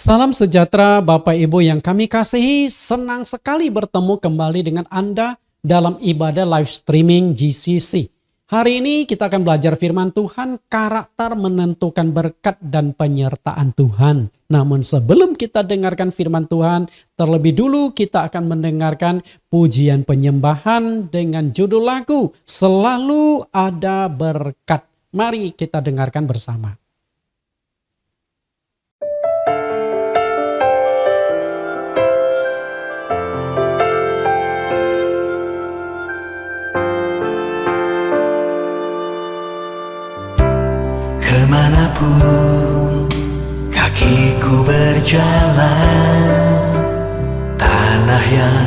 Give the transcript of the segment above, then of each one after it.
Salam sejahtera Bapak Ibu yang kami kasihi, senang sekali bertemu kembali dengan Anda dalam ibadah live streaming GCC. Hari ini kita akan belajar firman Tuhan, karakter menentukan berkat dan penyertaan Tuhan. Namun sebelum kita dengarkan firman Tuhan, terlebih dulu kita akan mendengarkan pujian penyembahan dengan judul lagu Selalu Ada Berkat. Mari kita dengarkan bersama. Kemanapun kakiku berjalan, tanah yang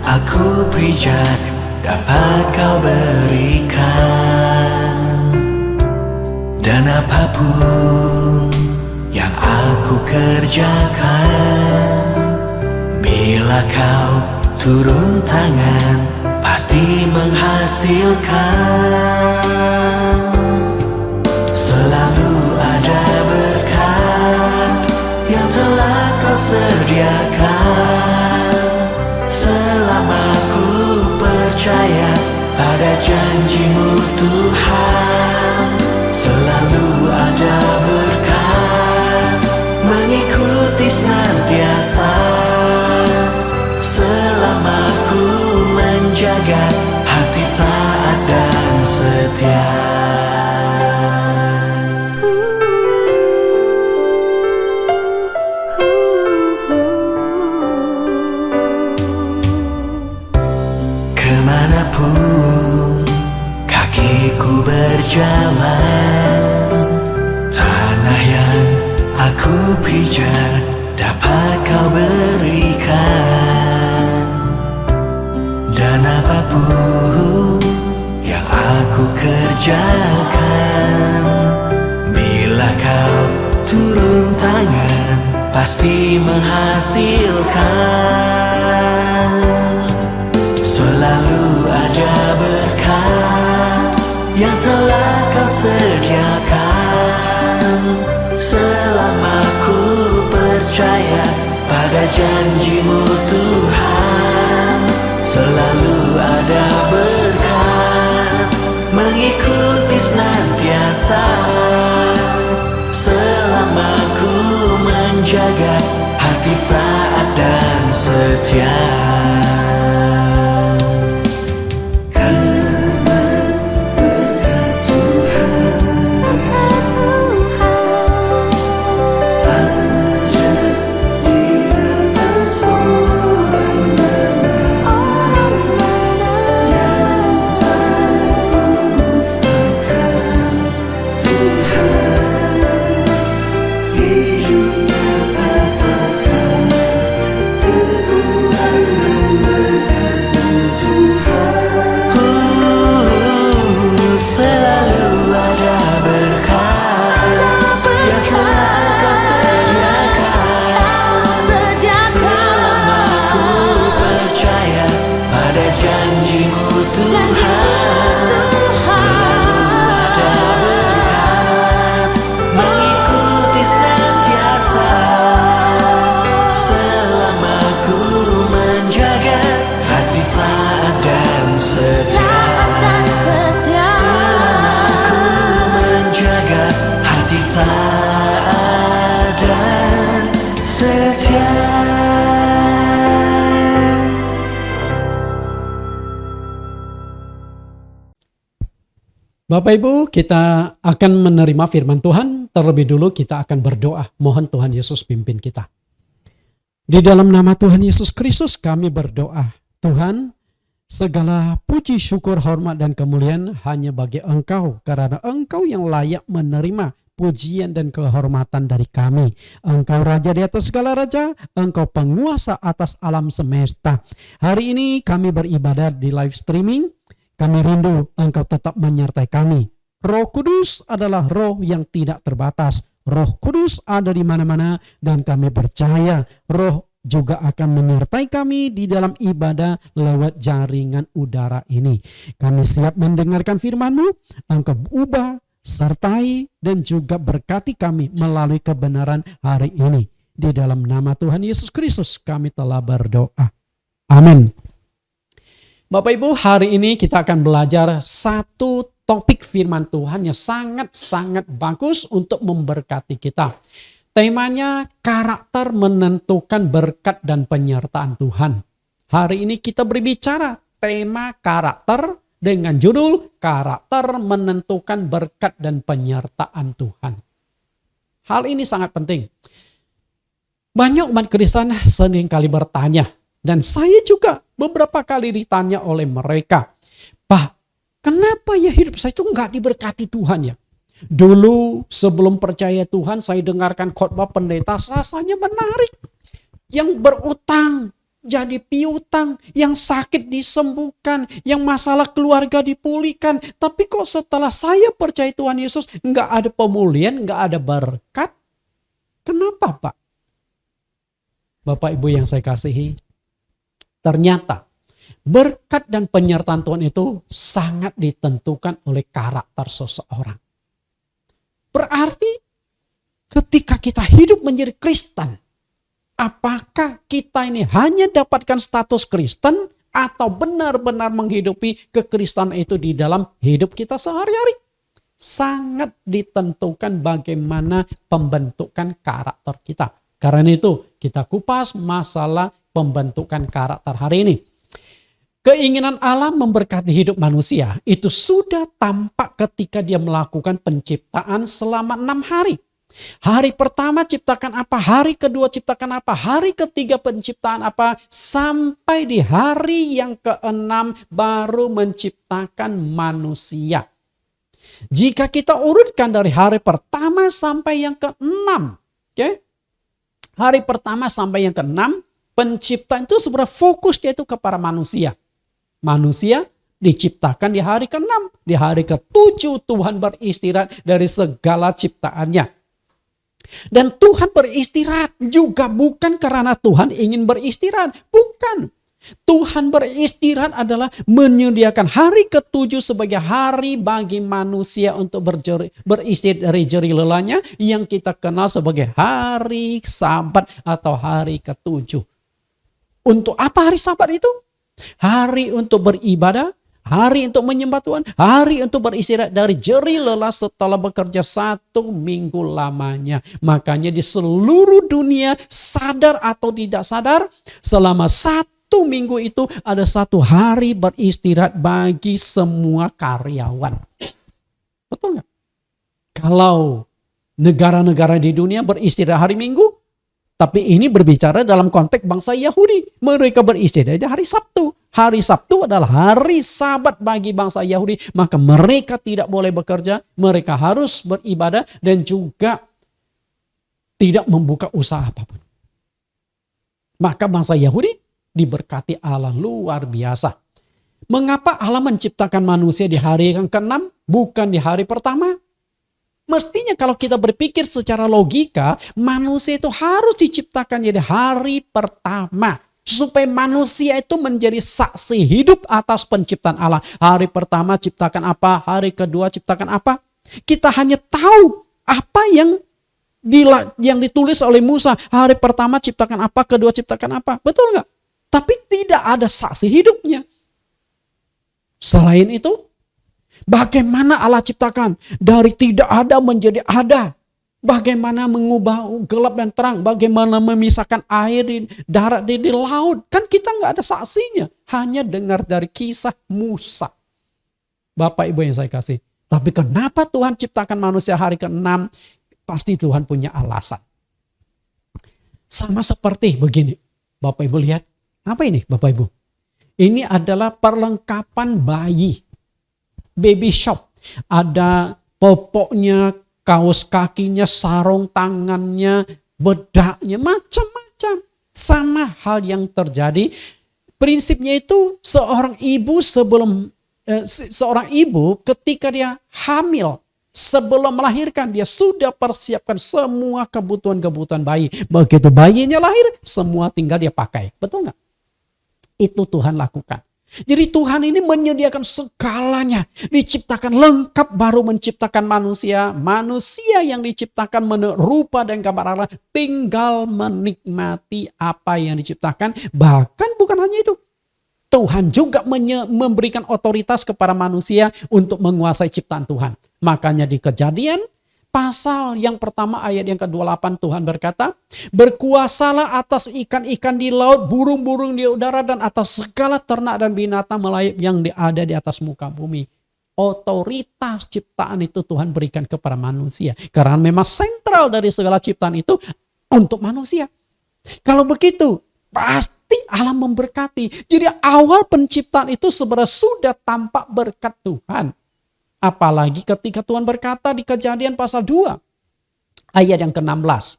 aku pijak dapat kau berikan. Dan apapun yang aku kerjakan, bila kau turun tangan pasti menghasilkan. Selalu ada berkat yang telah kau sediakan. Selama ku percaya pada janji-Mu Tuhan, selalu ada berkat mengikuti senantiasa. Selama ku menjaga hati taat dan setia. Kemanapun kakiku berjalan, tanah yang aku pijak dapat kau berikan. Dan apapun yang aku kerjakan, bila kau turun tangan pasti menghasilkan. Selalu ada berkat yang telah kau sediakan. Selama ku percaya pada janji-Mu Tuhan, selalu ada berkat mengikuti senantiasa. Selama ku menjaga hati taat dan setia. Bapak Ibu, kita akan menerima firman Tuhan. Terlebih dulu kita akan berdoa. Mohon Tuhan Yesus pimpin kita. Di dalam nama Tuhan Yesus Kristus kami berdoa. Tuhan, segala puji, syukur, hormat, dan kemuliaan hanya bagi Engkau. Karena Engkau yang layak menerima pujian dan kehormatan dari kami. Engkau Raja di atas segala raja. Engkau penguasa atas alam semesta. Hari ini kami beribadah di live streaming. Kami rindu Engkau tetap menyertai kami. Roh Kudus adalah roh yang tidak terbatas. Roh Kudus ada di mana-mana dan kami percaya roh juga akan menyertai kami di dalam ibadah lewat jaringan udara ini. Kami siap mendengarkan firman-Mu. Engkau ubah, sertai, dan juga berkati kami melalui kebenaran hari ini. Di dalam nama Tuhan Yesus Kristus kami telah berdoa. Amin. Bapak Ibu, hari ini kita akan belajar satu topik firman Tuhan yang sangat-sangat bagus untuk memberkati kita. Temanya karakter menentukan berkat dan penyertaan Tuhan. Hari ini kita berbicara tema karakter dengan judul karakter menentukan berkat dan penyertaan Tuhan. Hal ini sangat penting. Banyak umat Kristen sering kali bertanya, dan saya juga beberapa kali ditanya oleh mereka, Pak, kenapa ya hidup saya itu nggak diberkati Tuhan ya? Dulu sebelum percaya Tuhan saya dengarkan khotbah pendeta rasanya menarik. Yang berutang jadi piutang, yang sakit disembuhkan, yang masalah keluarga dipulihkan. Tapi kok setelah saya percaya Tuhan Yesus nggak ada pemulihan, nggak ada berkat? Kenapa Pak? Bapak Ibu yang saya kasihi, ternyata berkat dan penyertaan Tuhan itu sangat ditentukan oleh karakter seseorang. Berarti ketika kita hidup menjadi Kristen, apakah kita ini hanya dapatkan status Kristen atau benar-benar menghidupi kekristenan itu di dalam hidup kita sehari-hari? Sangat ditentukan bagaimana pembentukan karakter kita. Karena itu kita kupas masalah pembentukan karakter hari ini. Keinginan Allah memberkati hidup manusia itu sudah tampak ketika dia melakukan penciptaan selama 6 hari. Hari pertama ciptakan apa, hari kedua ciptakan apa, hari ketiga penciptaan apa, sampai di hari yang ke-6 baru menciptakan manusia. Jika kita urutkan dari hari pertama sampai yang ke-6, oke? Hari pertama sampai yang ke-6, penciptaan itu sebenarnya fokusnya itu kepada manusia. Manusia diciptakan di hari ke-6. Di hari ke-7 Tuhan beristirahat dari segala ciptaannya. Dan Tuhan beristirahat juga bukan karena Tuhan ingin beristirahat. Bukan. Tuhan beristirahat adalah menyediakan hari ke-7 sebagai hari bagi manusia untuk beristirahat dari jerih lelahnya yang kita kenal sebagai hari Sabat atau hari ke-7. Untuk apa hari Sabat itu? Hari untuk beribadah, hari untuk menyembah Tuhan, hari untuk beristirahat dari jerih lelah setelah bekerja 1 minggu lamanya. Makanya di seluruh dunia, sadar atau tidak sadar, selama 1 minggu itu ada 1 hari beristirahat bagi semua karyawan. Betul nggak? Kalau negara-negara di dunia beristirahat hari Minggu, tapi ini berbicara dalam konteks bangsa Yahudi. Mereka beristirahat di hari Sabtu. Hari Sabtu adalah hari Sabat bagi bangsa Yahudi. Maka mereka tidak boleh bekerja. Mereka harus beribadah dan juga tidak membuka usaha apapun. Maka bangsa Yahudi diberkati Allah luar biasa. Mengapa Allah menciptakan manusia di hari yang ke-6 bukan di hari pertama? Mestinya kalau kita berpikir secara logika, manusia itu harus diciptakan di hari pertama. Supaya manusia itu menjadi saksi hidup atas penciptaan Allah. Hari pertama ciptakan apa, hari kedua ciptakan apa. Kita hanya tahu apa yang ditulis oleh Musa. Hari pertama ciptakan apa, kedua ciptakan apa. Betul nggak? Tapi tidak ada saksi hidupnya. Selain itu, bagaimana Allah ciptakan? Dari tidak ada menjadi ada. Bagaimana mengubah gelap dan terang. Bagaimana memisahkan air di darat di laut. Kan kita nggak ada saksinya. Hanya dengar dari kisah Musa. Bapak Ibu yang saya kasih. Tapi kenapa Tuhan ciptakan manusia hari ke-6? Pasti Tuhan punya alasan. Sama seperti begini. Bapak Ibu lihat. Apa ini Bapak Ibu? Ini adalah perlengkapan bayi. Baby shop. Ada popoknya, kaos kakinya, sarung tangannya, bedaknya, macam-macam. Sama hal yang terjadi. Prinsipnya itu seorang ibu ketika dia hamil, sebelum melahirkan dia sudah persiapkan semua kebutuhan-kebutuhan bayi. Begitu bayinya lahir, semua tinggal dia pakai. Betul nggak? Itu Tuhan lakukan. Jadi Tuhan ini menyediakan segalanya. Diciptakan lengkap baru menciptakan manusia. Manusia yang diciptakan menurut rupa dan gambar Allah tinggal menikmati apa yang diciptakan. Bahkan bukan hanya itu. Tuhan juga memberikan otoritas kepada manusia untuk menguasai ciptaan Tuhan. Makanya di Kejadian pasal yang pertama ayat yang ke-28 Tuhan berkata, berkuasalah atas ikan-ikan di laut, burung-burung di udara, dan atas segala ternak dan binatang melayap yang ada di atas muka bumi. Otoritas ciptaan itu Tuhan berikan kepada manusia. Karena memang sentral dari segala ciptaan itu untuk manusia. Kalau begitu, pasti Allah memberkati. Jadi awal penciptaan itu sebenarnya sudah tampak berkat Tuhan. Apalagi ketika Tuhan berkata di Kejadian pasal 2 ayat yang ke-16.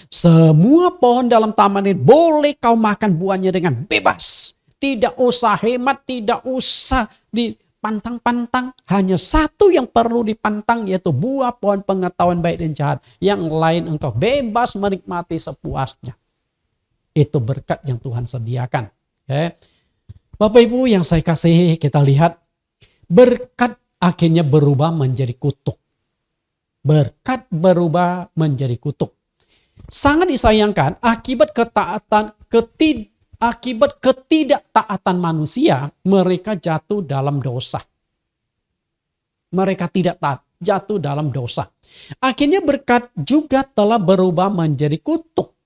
Semua pohon dalam taman ini boleh kau makan buahnya dengan bebas. Tidak usah hemat, tidak usah dipantang-pantang. Hanya satu yang perlu dipantang, yaitu buah pohon pengetahuan baik dan jahat. Yang lain engkau bebas menikmati sepuasnya. Itu berkat yang Tuhan sediakan. Bapak Ibu yang saya kasih, kita lihat berkat akhirnya berubah menjadi kutuk. Berkat berubah menjadi kutuk. Sangat disayangkan akibat ketidaktaatan manusia, mereka jatuh dalam dosa. Mereka tidak taat, jatuh dalam dosa. Akhirnya berkat juga telah berubah menjadi kutuk.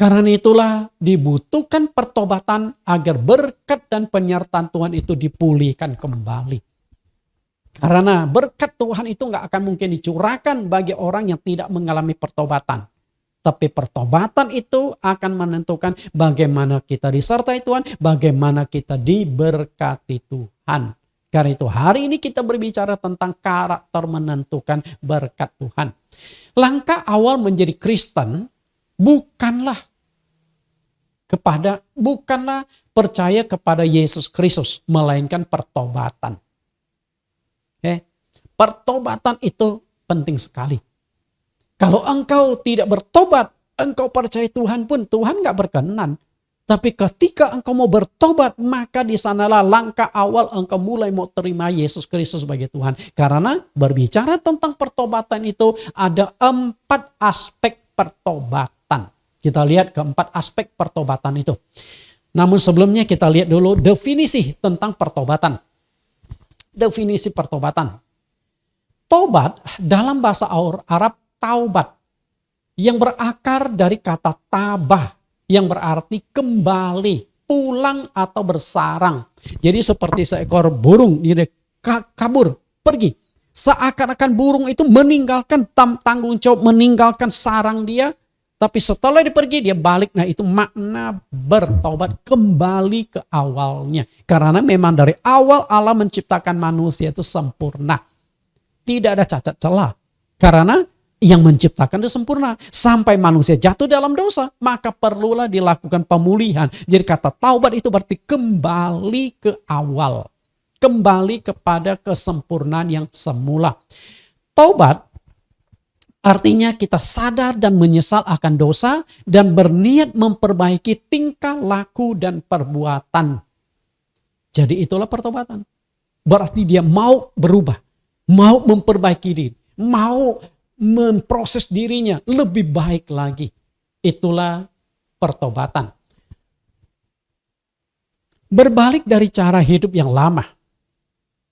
Karena itulah dibutuhkan pertobatan agar berkat dan penyertaan Tuhan itu dipulihkan kembali. Karena berkat Tuhan itu gak akan mungkin dicurahkan bagi orang yang tidak mengalami pertobatan. Tapi pertobatan itu akan menentukan bagaimana kita disertai Tuhan, bagaimana kita diberkati Tuhan. Karena itu hari ini kita berbicara tentang karakter menentukan berkat Tuhan. Langkah awal menjadi Kristen bukanlah percaya kepada Yesus Kristus, melainkan pertobatan. Pertobatan itu penting sekali. Kalau engkau tidak bertobat, engkau percaya Tuhan pun, Tuhan gak berkenan. Tapi ketika engkau mau bertobat, maka di sanalah langkah awal engkau mulai mau terima Yesus Kristus sebagai Tuhan. Karena berbicara tentang pertobatan itu ada 4 aspek pertobatan. Kita lihat keempat aspek pertobatan itu. Namun sebelumnya kita lihat dulu definisi tentang pertobatan. Definisi pertobatan. Tobat dalam bahasa Arab taubat. Yang berakar dari kata tabah. Yang berarti kembali, pulang atau bersarang. Jadi seperti seekor burung dia kabur, pergi. Seakan-akan burung itu meninggalkan tanggung jawab, meninggalkan sarang dia. Tapi setelah dia pergi, dia balik. Nah itu makna bertobat, kembali ke awalnya. Karena memang dari awal Allah menciptakan manusia itu sempurna. Tidak ada cacat celah. Karena yang menciptakan itu sempurna. Sampai manusia jatuh dalam dosa, maka perlulah dilakukan pemulihan. Jadi kata taubat itu berarti kembali ke awal. Kembali kepada kesempurnaan yang semula. Taubat artinya kita sadar dan menyesal akan dosa dan berniat memperbaiki tingkah laku dan perbuatan. Jadi itulah pertobatan. Berarti dia mau berubah, mau memperbaiki diri, mau memproses dirinya lebih baik lagi. Itulah pertobatan. Berbalik dari cara hidup yang lama.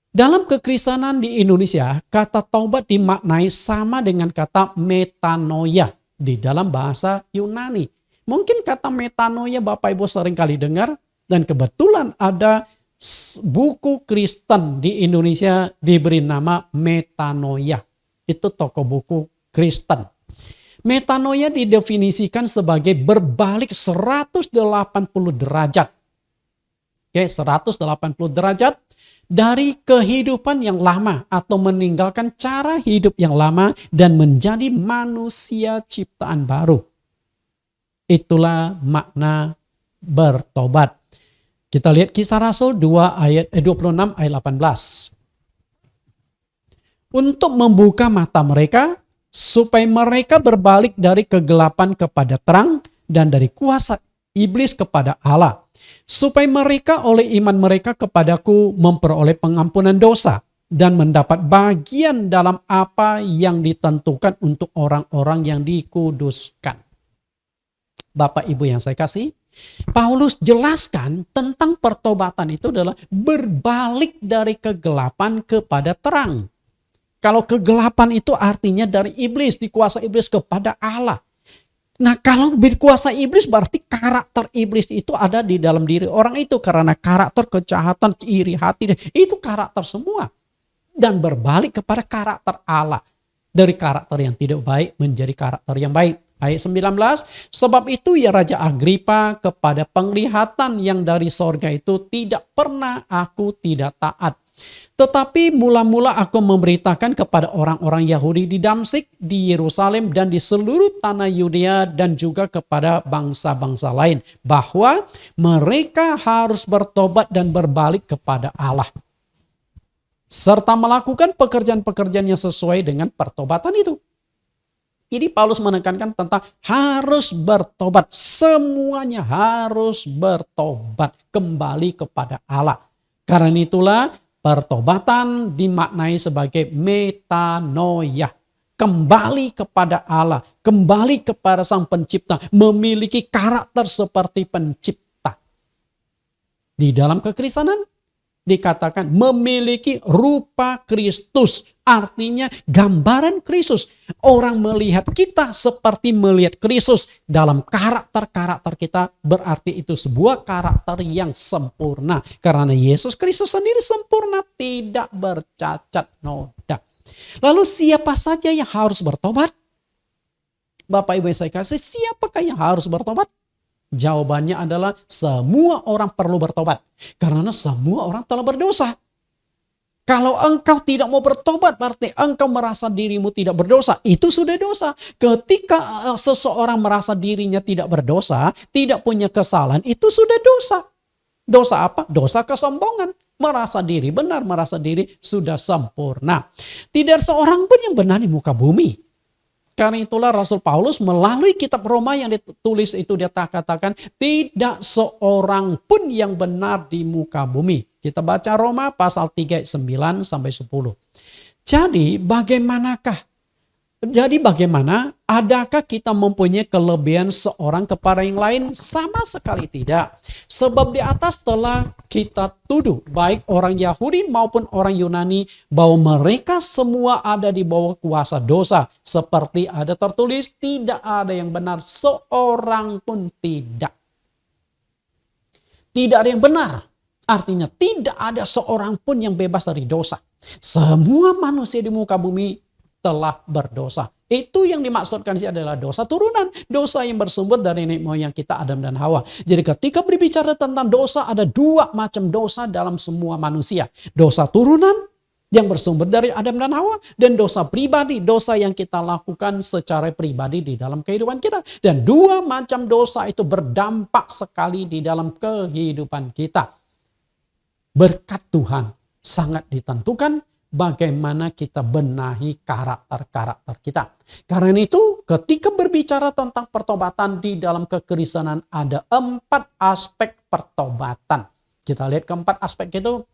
Dalam kekristenan di Indonesia, kata taubat dimaknai sama dengan kata metanoia di dalam bahasa Yunani. Mungkin kata metanoia Bapak Ibu sering kali dengar, dan kebetulan ada buku Kristen di Indonesia diberi nama Metanoia. Itu toko buku Kristen. Metanoia didefinisikan sebagai berbalik 180 derajat. Oke, 180 derajat dari kehidupan yang lama atau meninggalkan cara hidup yang lama dan menjadi manusia ciptaan baru. Itulah makna bertobat. Kita lihat Kisah Rasul 26 ayat 18. Untuk membuka mata mereka supaya mereka berbalik dari kegelapan kepada terang dan dari kuasa iblis kepada Allah, supaya mereka oleh iman mereka kepadaku memperoleh pengampunan dosa dan mendapat bagian dalam apa yang ditentukan untuk orang-orang yang dikuduskan. Bapak Ibu yang saya kasih, Paulus jelaskan tentang pertobatan itu adalah berbalik dari kegelapan kepada terang. Kalau kegelapan itu artinya dari iblis, dikuasai iblis kepada Allah. Nah, kalau berkuasa iblis berarti karakter iblis itu ada di dalam diri orang itu. Karena karakter kejahatan, iri hati, itu karakter semua. Dan berbalik kepada karakter Allah. Dari karakter yang tidak baik menjadi karakter yang baik. Ayat 19, sebab itu ya Raja Agripa, kepada penglihatan yang dari sorga itu tidak pernah aku tidak taat. Tetapi mula-mula aku memberitakan kepada orang-orang Yahudi di Damsyik, di Yerusalem, dan di seluruh tanah Yudea, dan juga kepada bangsa-bangsa lain, bahwa mereka harus bertobat dan berbalik kepada Allah, serta melakukan pekerjaan-pekerjaan yang sesuai dengan pertobatan itu. Jadi Paulus menekankan tentang harus bertobat. Semuanya harus bertobat. Kembali kepada Allah. Karena itulah pertobatan dimaknai sebagai metanoia. Kembali kepada Allah. Kembali kepada Sang Pencipta. Memiliki karakter seperti pencipta. Di dalam kekristenan dikatakan memiliki rupa Kristus. Artinya gambaran Kristus. Orang melihat kita seperti melihat Kristus. Dalam karakter-karakter kita berarti itu sebuah karakter yang sempurna. Karena Yesus Kristus sendiri sempurna, tidak bercacat noda. Lalu siapa saja yang harus bertobat? Bapak Ibu saya kasih, siapakah yang harus bertobat? Jawabannya adalah semua orang perlu bertobat. Karena semua orang telah berdosa. Kalau engkau tidak mau bertobat berarti engkau merasa dirimu tidak berdosa. Itu sudah dosa. Ketika seseorang merasa dirinya tidak berdosa, tidak punya kesalahan, itu sudah dosa. Dosa apa? Dosa kesombongan. Merasa diri benar, merasa diri sudah sempurna. Tidak seorang pun yang benar di muka bumi. Karena itulah Rasul Paulus melalui kitab Roma yang ditulis itu dia katakan tidak seorang pun yang benar di muka bumi. Kita baca Roma pasal 3 ayat 9 sampai 10. Jadi bagaimana? Adakah kita mempunyai kelebihan seorang kepada yang lain? Sama sekali tidak. Sebab di atas telah kita tuduh baik orang Yahudi maupun orang Yunani bahwa mereka semua ada di bawah kuasa dosa. Seperti ada tertulis, tidak ada yang benar, seorang pun tidak. Tidak ada yang benar. Artinya tidak ada seorang pun yang bebas dari dosa. Semua manusia di muka bumi telah berdosa. Itu yang dimaksudkan adalah dosa turunan. Dosa yang bersumber dari nenek moyang kita Adam dan Hawa. Jadi ketika berbicara tentang dosa, ada dua macam dosa dalam semua manusia. Dosa turunan yang bersumber dari Adam dan Hawa. Dan dosa pribadi, dosa yang kita lakukan secara pribadi di dalam kehidupan kita. Dan dua macam dosa itu berdampak sekali di dalam kehidupan kita. Berkat Tuhan sangat ditentukan bagaimana kita benahi karakter-karakter kita. Karena itu ketika berbicara tentang pertobatan di dalam kekristenan ada 4 aspek pertobatan. Kita lihat keempat aspek itu.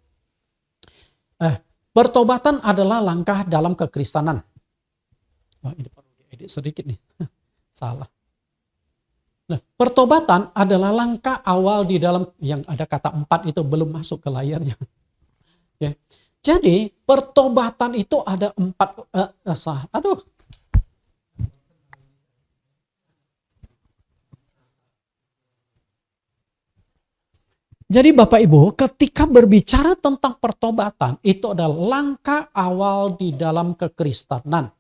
Pertobatan adalah langkah dalam kekristenan. Wah, ini perlu diedit sedikit nih. Salah. Nah, pertobatan adalah langkah awal di dalam yang ada kata 4 itu belum masuk ke layarnya. Ya. Jadi pertobatan itu ada 4. Jadi Bapak Ibu, ketika berbicara tentang pertobatan, itu adalah langkah awal di dalam kekristenan.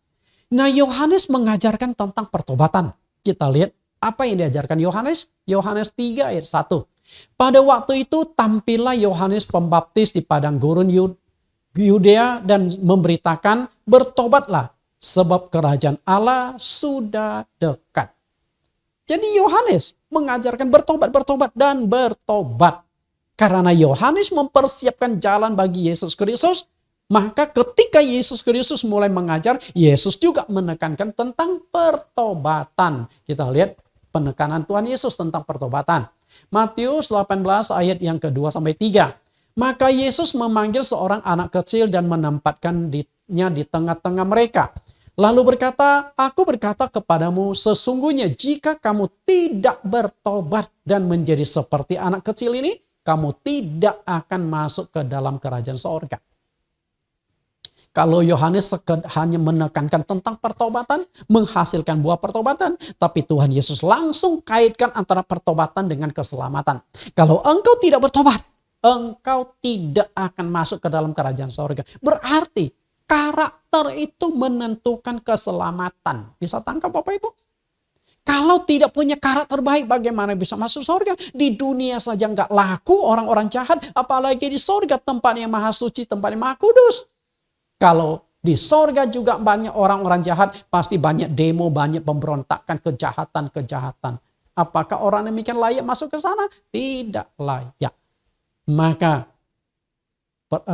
Nah, Yohanes mengajarkan tentang pertobatan. Kita lihat apa yang diajarkan Yohanes. Yohanes 3 ayat 1. Pada waktu itu tampillah Yohanes Pembaptis di padang gurun Yudea dan memberitakan, bertobatlah sebab kerajaan Allah sudah dekat. Jadi Yohanes mengajarkan bertobat dan bertobat. Karena Yohanes mempersiapkan jalan bagi Yesus Kristus, maka ketika Yesus Kristus mulai mengajar, Yesus juga menekankan tentang pertobatan. Kita lihat penekanan Tuhan Yesus tentang pertobatan. Matius 18 ayat yang kedua sampai 3. Maka Yesus memanggil seorang anak kecil dan menempatkannya di tengah-tengah mereka. Lalu berkata, aku berkata kepadamu, sesungguhnya jika kamu tidak bertobat dan menjadi seperti anak kecil ini, kamu tidak akan masuk ke dalam kerajaan sorga. Kalau Yohanes hanya menekankan tentang pertobatan, menghasilkan buah pertobatan, tapi Tuhan Yesus langsung kaitkan antara pertobatan dengan keselamatan. Kalau engkau tidak bertobat, engkau tidak akan masuk ke dalam kerajaan sorga. Berarti karakter itu menentukan keselamatan. Bisa tangkap Bapak Ibu? Kalau tidak punya karakter baik, bagaimana bisa masuk sorga? Di dunia saja nggak laku orang-orang jahat, apalagi di sorga, tempat yang maha suci, tempat yang maha kudus. Kalau di sorga juga banyak orang-orang jahat, pasti banyak demo, banyak pemberontakan, kejahatan-kejahatan. Apakah orang demikian layak masuk ke sana? Tidak layak. Maka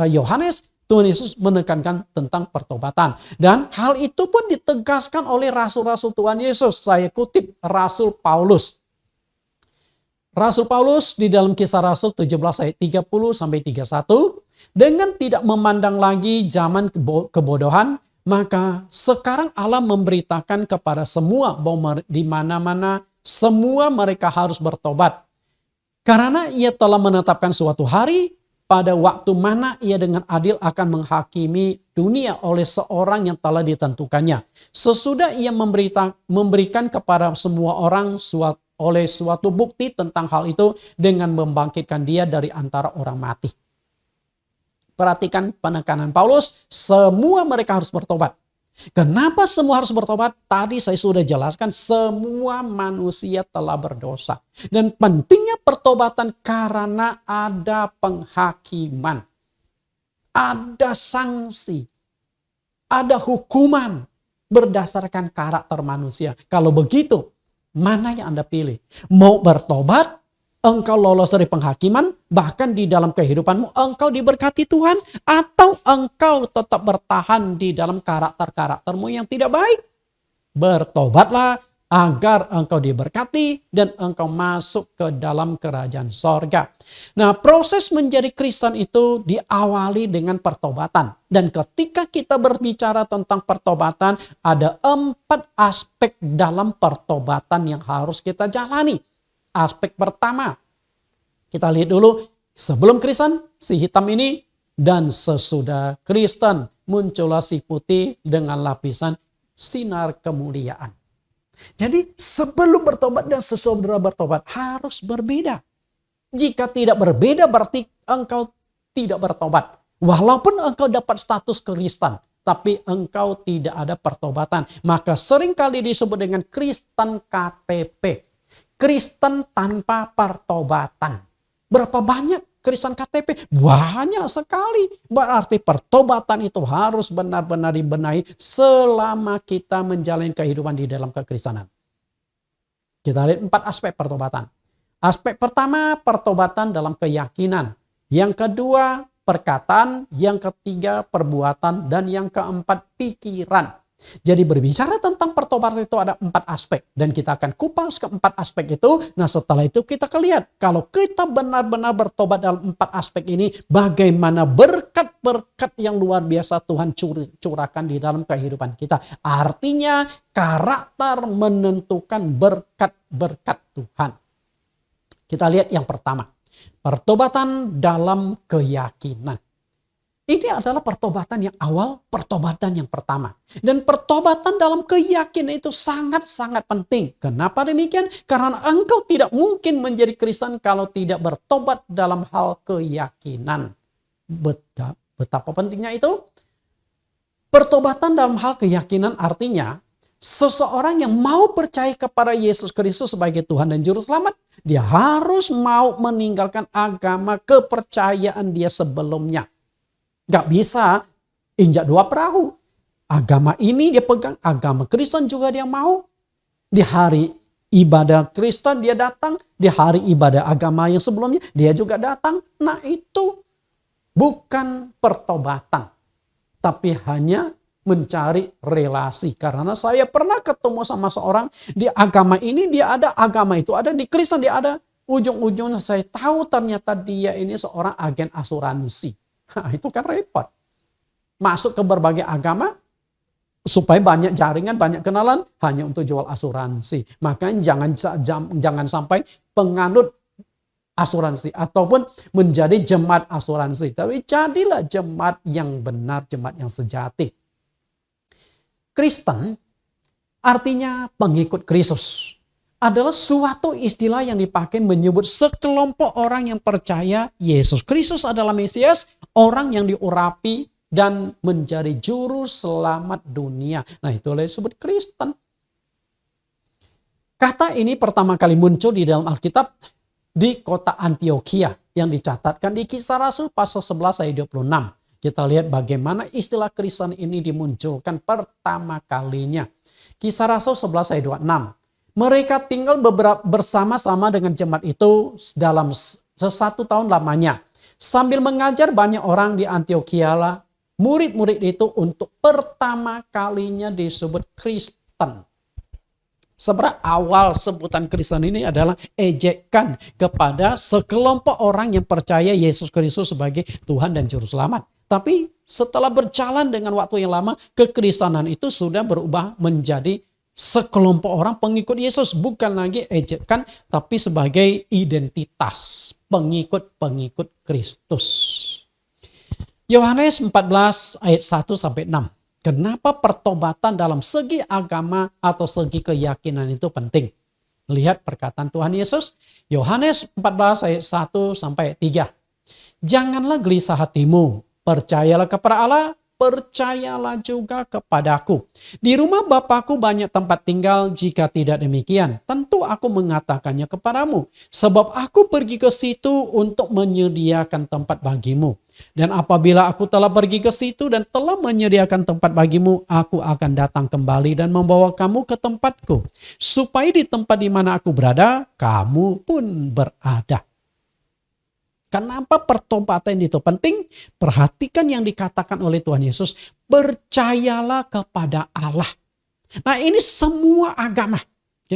Yohanes, Tuhan Yesus menekankan tentang pertobatan. Dan hal itu pun ditegaskan oleh rasul-rasul Tuhan Yesus. Saya kutip Rasul Paulus. Rasul Paulus di dalam Kisah Rasul 17 ayat 30 sampai 31. Dengan tidak memandang lagi zaman kebodohan, maka sekarang Allah memberitakan kepada semua bahwa di mana-mana semua mereka harus bertobat. Karena ia telah menetapkan suatu hari pada waktu mana ia dengan adil akan menghakimi dunia oleh seorang yang telah ditentukannya. Sesudah ia memberikan kepada semua orang oleh suatu bukti tentang hal itu dengan membangkitkan dia dari antara orang mati. Perhatikan penekanan Paulus, semua mereka harus bertobat. Kenapa semua harus bertobat? Tadi saya sudah jelaskan, semua manusia telah berdosa. Dan pentingnya pertobatan karena ada penghakiman. Ada sanksi. Ada hukuman berdasarkan karakter manusia. Kalau begitu, mana yang Anda pilih? Mau bertobat? Engkau lolos dari penghakiman, bahkan di dalam kehidupanmu engkau diberkati Tuhan, atau engkau tetap bertahan di dalam karakter-karaktermu yang tidak baik. Bertobatlah agar engkau diberkati dan engkau masuk ke dalam kerajaan sorga. Nah, proses menjadi Kristen itu diawali dengan pertobatan. Dan ketika kita berbicara tentang pertobatan, ada 4 aspek dalam pertobatan yang harus kita jalani. Aspek pertama, kita lihat dulu sebelum Kristen, si hitam ini, dan sesudah Kristen muncullah si putih dengan lapisan sinar kemuliaan. Jadi sebelum bertobat dan sesudah bertobat harus berbeda. Jika tidak berbeda berarti engkau tidak bertobat. Walaupun engkau dapat status Kristen, tapi engkau tidak ada pertobatan. Maka seringkali disebut dengan Kristen KTP. Kristen tanpa pertobatan. Berapa banyak Kristen KTP? Banyak sekali. Berarti pertobatan itu harus benar-benar dibenahi selama kita menjalani kehidupan di dalam kekristenan. Kita lihat 4 aspek pertobatan. Aspek pertama, pertobatan dalam keyakinan. Yang kedua, perkataan. Yang ketiga, perbuatan. Dan yang keempat, pikiran. Jadi berbicara tentang pertobatan itu ada 4 aspek. Dan kita akan kupas ke 4 aspek itu. Nah setelah itu kita akan lihat. Kalau kita benar-benar bertobat dalam 4 aspek ini. Bagaimana berkat-berkat yang luar biasa Tuhan curahkan di dalam kehidupan kita. Artinya karakter menentukan berkat-berkat Tuhan. Kita lihat yang pertama. Pertobatan dalam keyakinan. Ini adalah pertobatan yang awal, pertobatan yang pertama. Dan pertobatan dalam keyakinan itu sangat-sangat penting. Kenapa demikian? Karena engkau tidak mungkin menjadi Kristen kalau tidak bertobat dalam hal keyakinan. Betapa pentingnya itu? Pertobatan dalam hal keyakinan artinya seseorang yang mau percaya kepada Yesus Kristus sebagai Tuhan dan Juru Selamat, dia harus mau meninggalkan agama kepercayaan dia sebelumnya. Gak bisa injak 2 perahu. Agama ini dia pegang, agama Kristen juga dia mau. Di hari ibadah Kristen dia datang, di hari ibadah agama yang sebelumnya dia juga datang. Nah itu bukan pertobatan, tapi hanya mencari relasi. Karena saya pernah ketemu sama seorang di agama ini, dia ada, agama itu ada, di Kristen dia ada. Ujung-ujungnya saya tahu ternyata dia ini seorang agen asuransi. Itu kan repot. Masuk ke berbagai agama, supaya banyak jaringan, banyak kenalan, hanya untuk jual asuransi. Makanya jangan sampai penganut asuransi ataupun menjadi jemaat asuransi. Tapi jadilah jemaat yang benar, jemaat yang sejati. Kristen artinya pengikut Kristus. Adalah suatu istilah yang dipakai menyebut sekelompok orang yang percaya Yesus Kristus adalah Mesias, orang yang diurapi dan menjadi juru selamat dunia. Nah, itulah disebut Kristen. Kata ini pertama kali muncul di dalam Alkitab di kota Antioquia yang dicatatkan di Kisah Rasul pasal 11 ayat 26. Kita lihat bagaimana istilah Kristen ini dimunculkan pertama kalinya. Kisah Rasul 11 ayat 26. Mereka tinggal bersama-sama dengan jemaat itu dalam 1 tahun lamanya. Sambil mengajar banyak orang di Antioquia lah, murid-murid itu untuk pertama kalinya disebut Kristen. Sebenarnya awal sebutan Kristen ini adalah ejekan kepada sekelompok orang yang percaya Yesus Kristus sebagai Tuhan dan Juru Selamat. Tapi setelah berjalan dengan waktu yang lama, kekristenan itu sudah berubah menjadi sekelompok orang pengikut Yesus. Bukan lagi ejekan, tapi sebagai identitas pengikut-pengikut Kristus. Yohanes 14 ayat 1-6. Kenapa pertobatan dalam segi agama atau segi keyakinan itu penting? Lihat perkataan Tuhan Yesus. Yohanes 14 ayat 1-3. Janganlah gelisah hatimu. Percayalah kepada Allah. Percayalah juga kepadaku. Di rumah Bapakku banyak tempat tinggal, jika tidak demikian, tentu aku mengatakannya kepadamu. Sebab aku pergi ke situ untuk menyediakan tempat bagimu. Dan apabila aku telah pergi ke situ dan telah menyediakan tempat bagimu, aku akan datang kembali dan membawa kamu ke tempatku. Supaya di tempat di mana aku berada, kamu pun berada. Kenapa pertobatan itu penting? Perhatikan yang dikatakan oleh Tuhan Yesus. Percayalah kepada Allah. Nah, ini semua agama.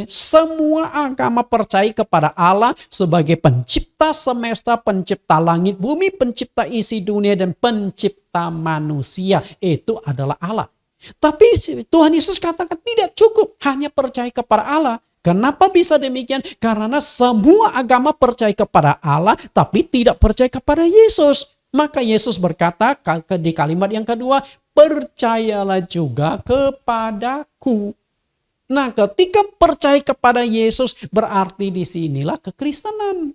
Semua agama percaya kepada Allah sebagai pencipta semesta, pencipta langit, bumi, pencipta isi dunia, dan pencipta manusia. Itu adalah Allah. Tapi Tuhan Yesus katakan tidak cukup hanya percaya kepada Allah. Kenapa bisa demikian? Karena semua agama percaya kepada Allah tapi tidak percaya kepada Yesus. Maka Yesus berkata di kalimat yang kedua, percayalah juga kepadaku. Nah, ketika percaya kepada Yesus berarti disinilah kekristenan.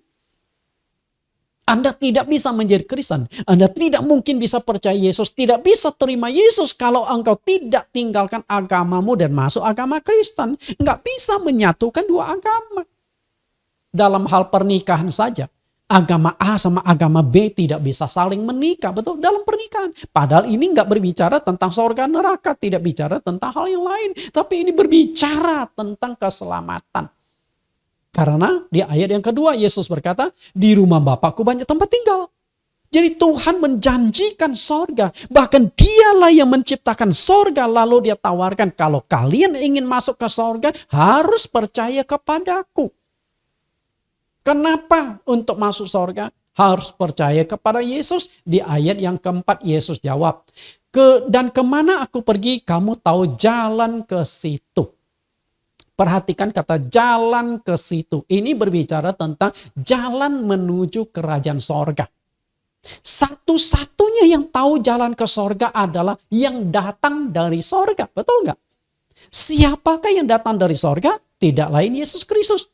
Anda tidak bisa menjadi Kristen. Anda tidak mungkin bisa percaya Yesus. Tidak bisa terima Yesus kalau engkau tidak tinggalkan agamamu dan masuk agama Kristen. Enggak bisa menyatukan dua agama. Dalam hal pernikahan saja. Agama A sama agama B tidak bisa saling menikah. Betul? Dalam pernikahan. Padahal ini enggak berbicara tentang surga neraka. Tidak bicara tentang hal yang lain. Tapi ini berbicara tentang keselamatan. Karena di ayat yang kedua Yesus berkata, di rumah Bapakku banyak tempat tinggal. Jadi Tuhan menjanjikan sorga. Bahkan dialah yang menciptakan sorga. Lalu dia tawarkan, kalau kalian ingin masuk ke sorga, harus percaya kepadaku. Kenapa untuk masuk sorga harus percaya kepada Yesus? Di ayat yang keempat Yesus jawab, dan kemana aku pergi, kamu tahu jalan ke situ. Perhatikan kata jalan ke situ. Ini berbicara tentang jalan menuju kerajaan sorga. Satu-satunya yang tahu jalan ke sorga adalah yang datang dari sorga. Betul nggak? Siapakah yang datang dari sorga? Tidak lain Yesus Kristus.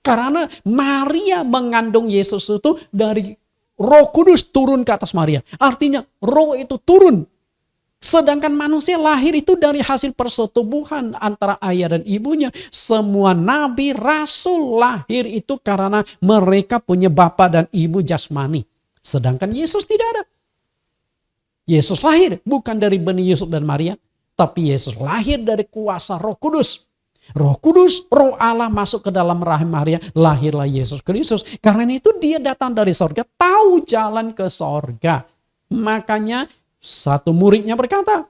Karena Maria mengandung Yesus itu dari Roh Kudus turun ke atas Maria. Artinya roh itu turun. Sedangkan manusia lahir itu dari hasil persetubuhan antara ayah dan ibunya. Semua nabi, rasul lahir itu karena mereka punya bapa dan ibu jasmani. Sedangkan Yesus tidak ada. Yesus lahir bukan dari benih Yusuf dan Maria. Tapi Yesus lahir dari kuasa Roh Kudus. Roh Kudus, Roh Allah masuk ke dalam rahim Maria. Lahirlah Yesus Kristus. Karena itu dia datang dari sorga. Tahu jalan ke sorga. Makanya satu muridnya berkata,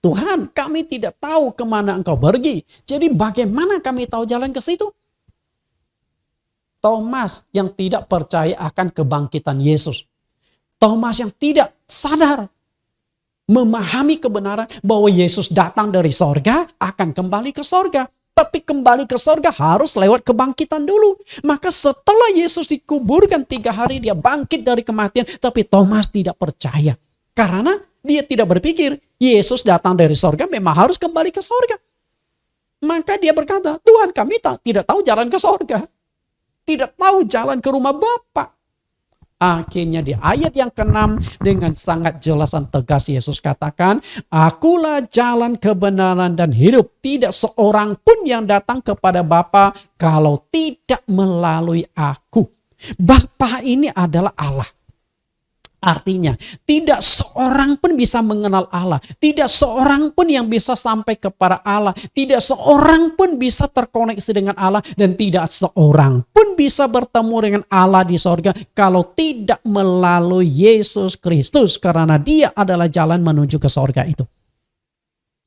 Tuhan, kami tidak tahu kemana Engkau pergi. Jadi bagaimana kami tahu jalan ke situ? Thomas yang tidak percaya akan kebangkitan Yesus. Thomas yang tidak sadar, memahami kebenaran bahwa Yesus datang dari sorga, akan kembali ke sorga. Tapi kembali ke sorga harus lewat kebangkitan dulu. Maka setelah Yesus dikuburkan 3 hari, dia bangkit dari kematian. Tapi Thomas tidak percaya. Karena dia tidak berpikir Yesus datang dari sorga memang harus kembali ke sorga. Maka dia berkata, Tuhan, kami tidak tahu jalan ke sorga. Tidak tahu jalan ke rumah Bapa. Akhirnya di ayat yang ke-6 dengan sangat jelas dan tegas Yesus katakan, Akulah jalan kebenaran dan hidup. Tidak seorang pun yang datang kepada Bapa kalau tidak melalui aku. Bapa ini adalah Allah. Artinya, tidak seorang pun bisa mengenal Allah. Tidak seorang pun yang bisa sampai kepada Allah. Tidak seorang pun bisa terkoneksi dengan Allah. Dan tidak seorang pun bisa bertemu dengan Allah di sorga kalau tidak melalui Yesus Kristus. Karena dia adalah jalan menuju ke sorga itu.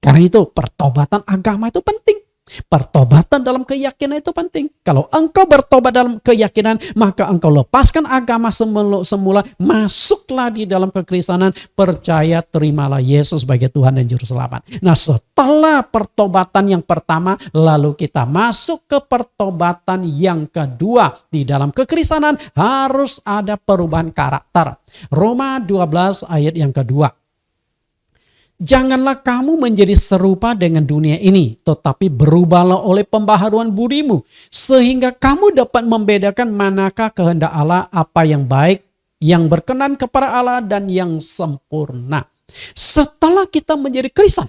Karena itu pertobatan agama itu penting. Pertobatan dalam keyakinan itu penting. Kalau engkau bertobat dalam keyakinan, maka engkau lepaskan agama semula, masuklah di dalam kekristenan, percaya, terimalah Yesus sebagai Tuhan dan Juru Selamat. Nah, setelah pertobatan yang pertama, lalu kita masuk ke pertobatan yang kedua. Di dalam kekristenan harus ada perubahan karakter. Roma 12 ayat yang kedua. Janganlah kamu menjadi serupa dengan dunia ini, tetapi berubahlah oleh pembaharuan budimu, sehingga kamu dapat membedakan manakah kehendak Allah, apa yang baik, yang berkenan kepada Allah, dan yang sempurna. Setelah kita menjadi Kristen,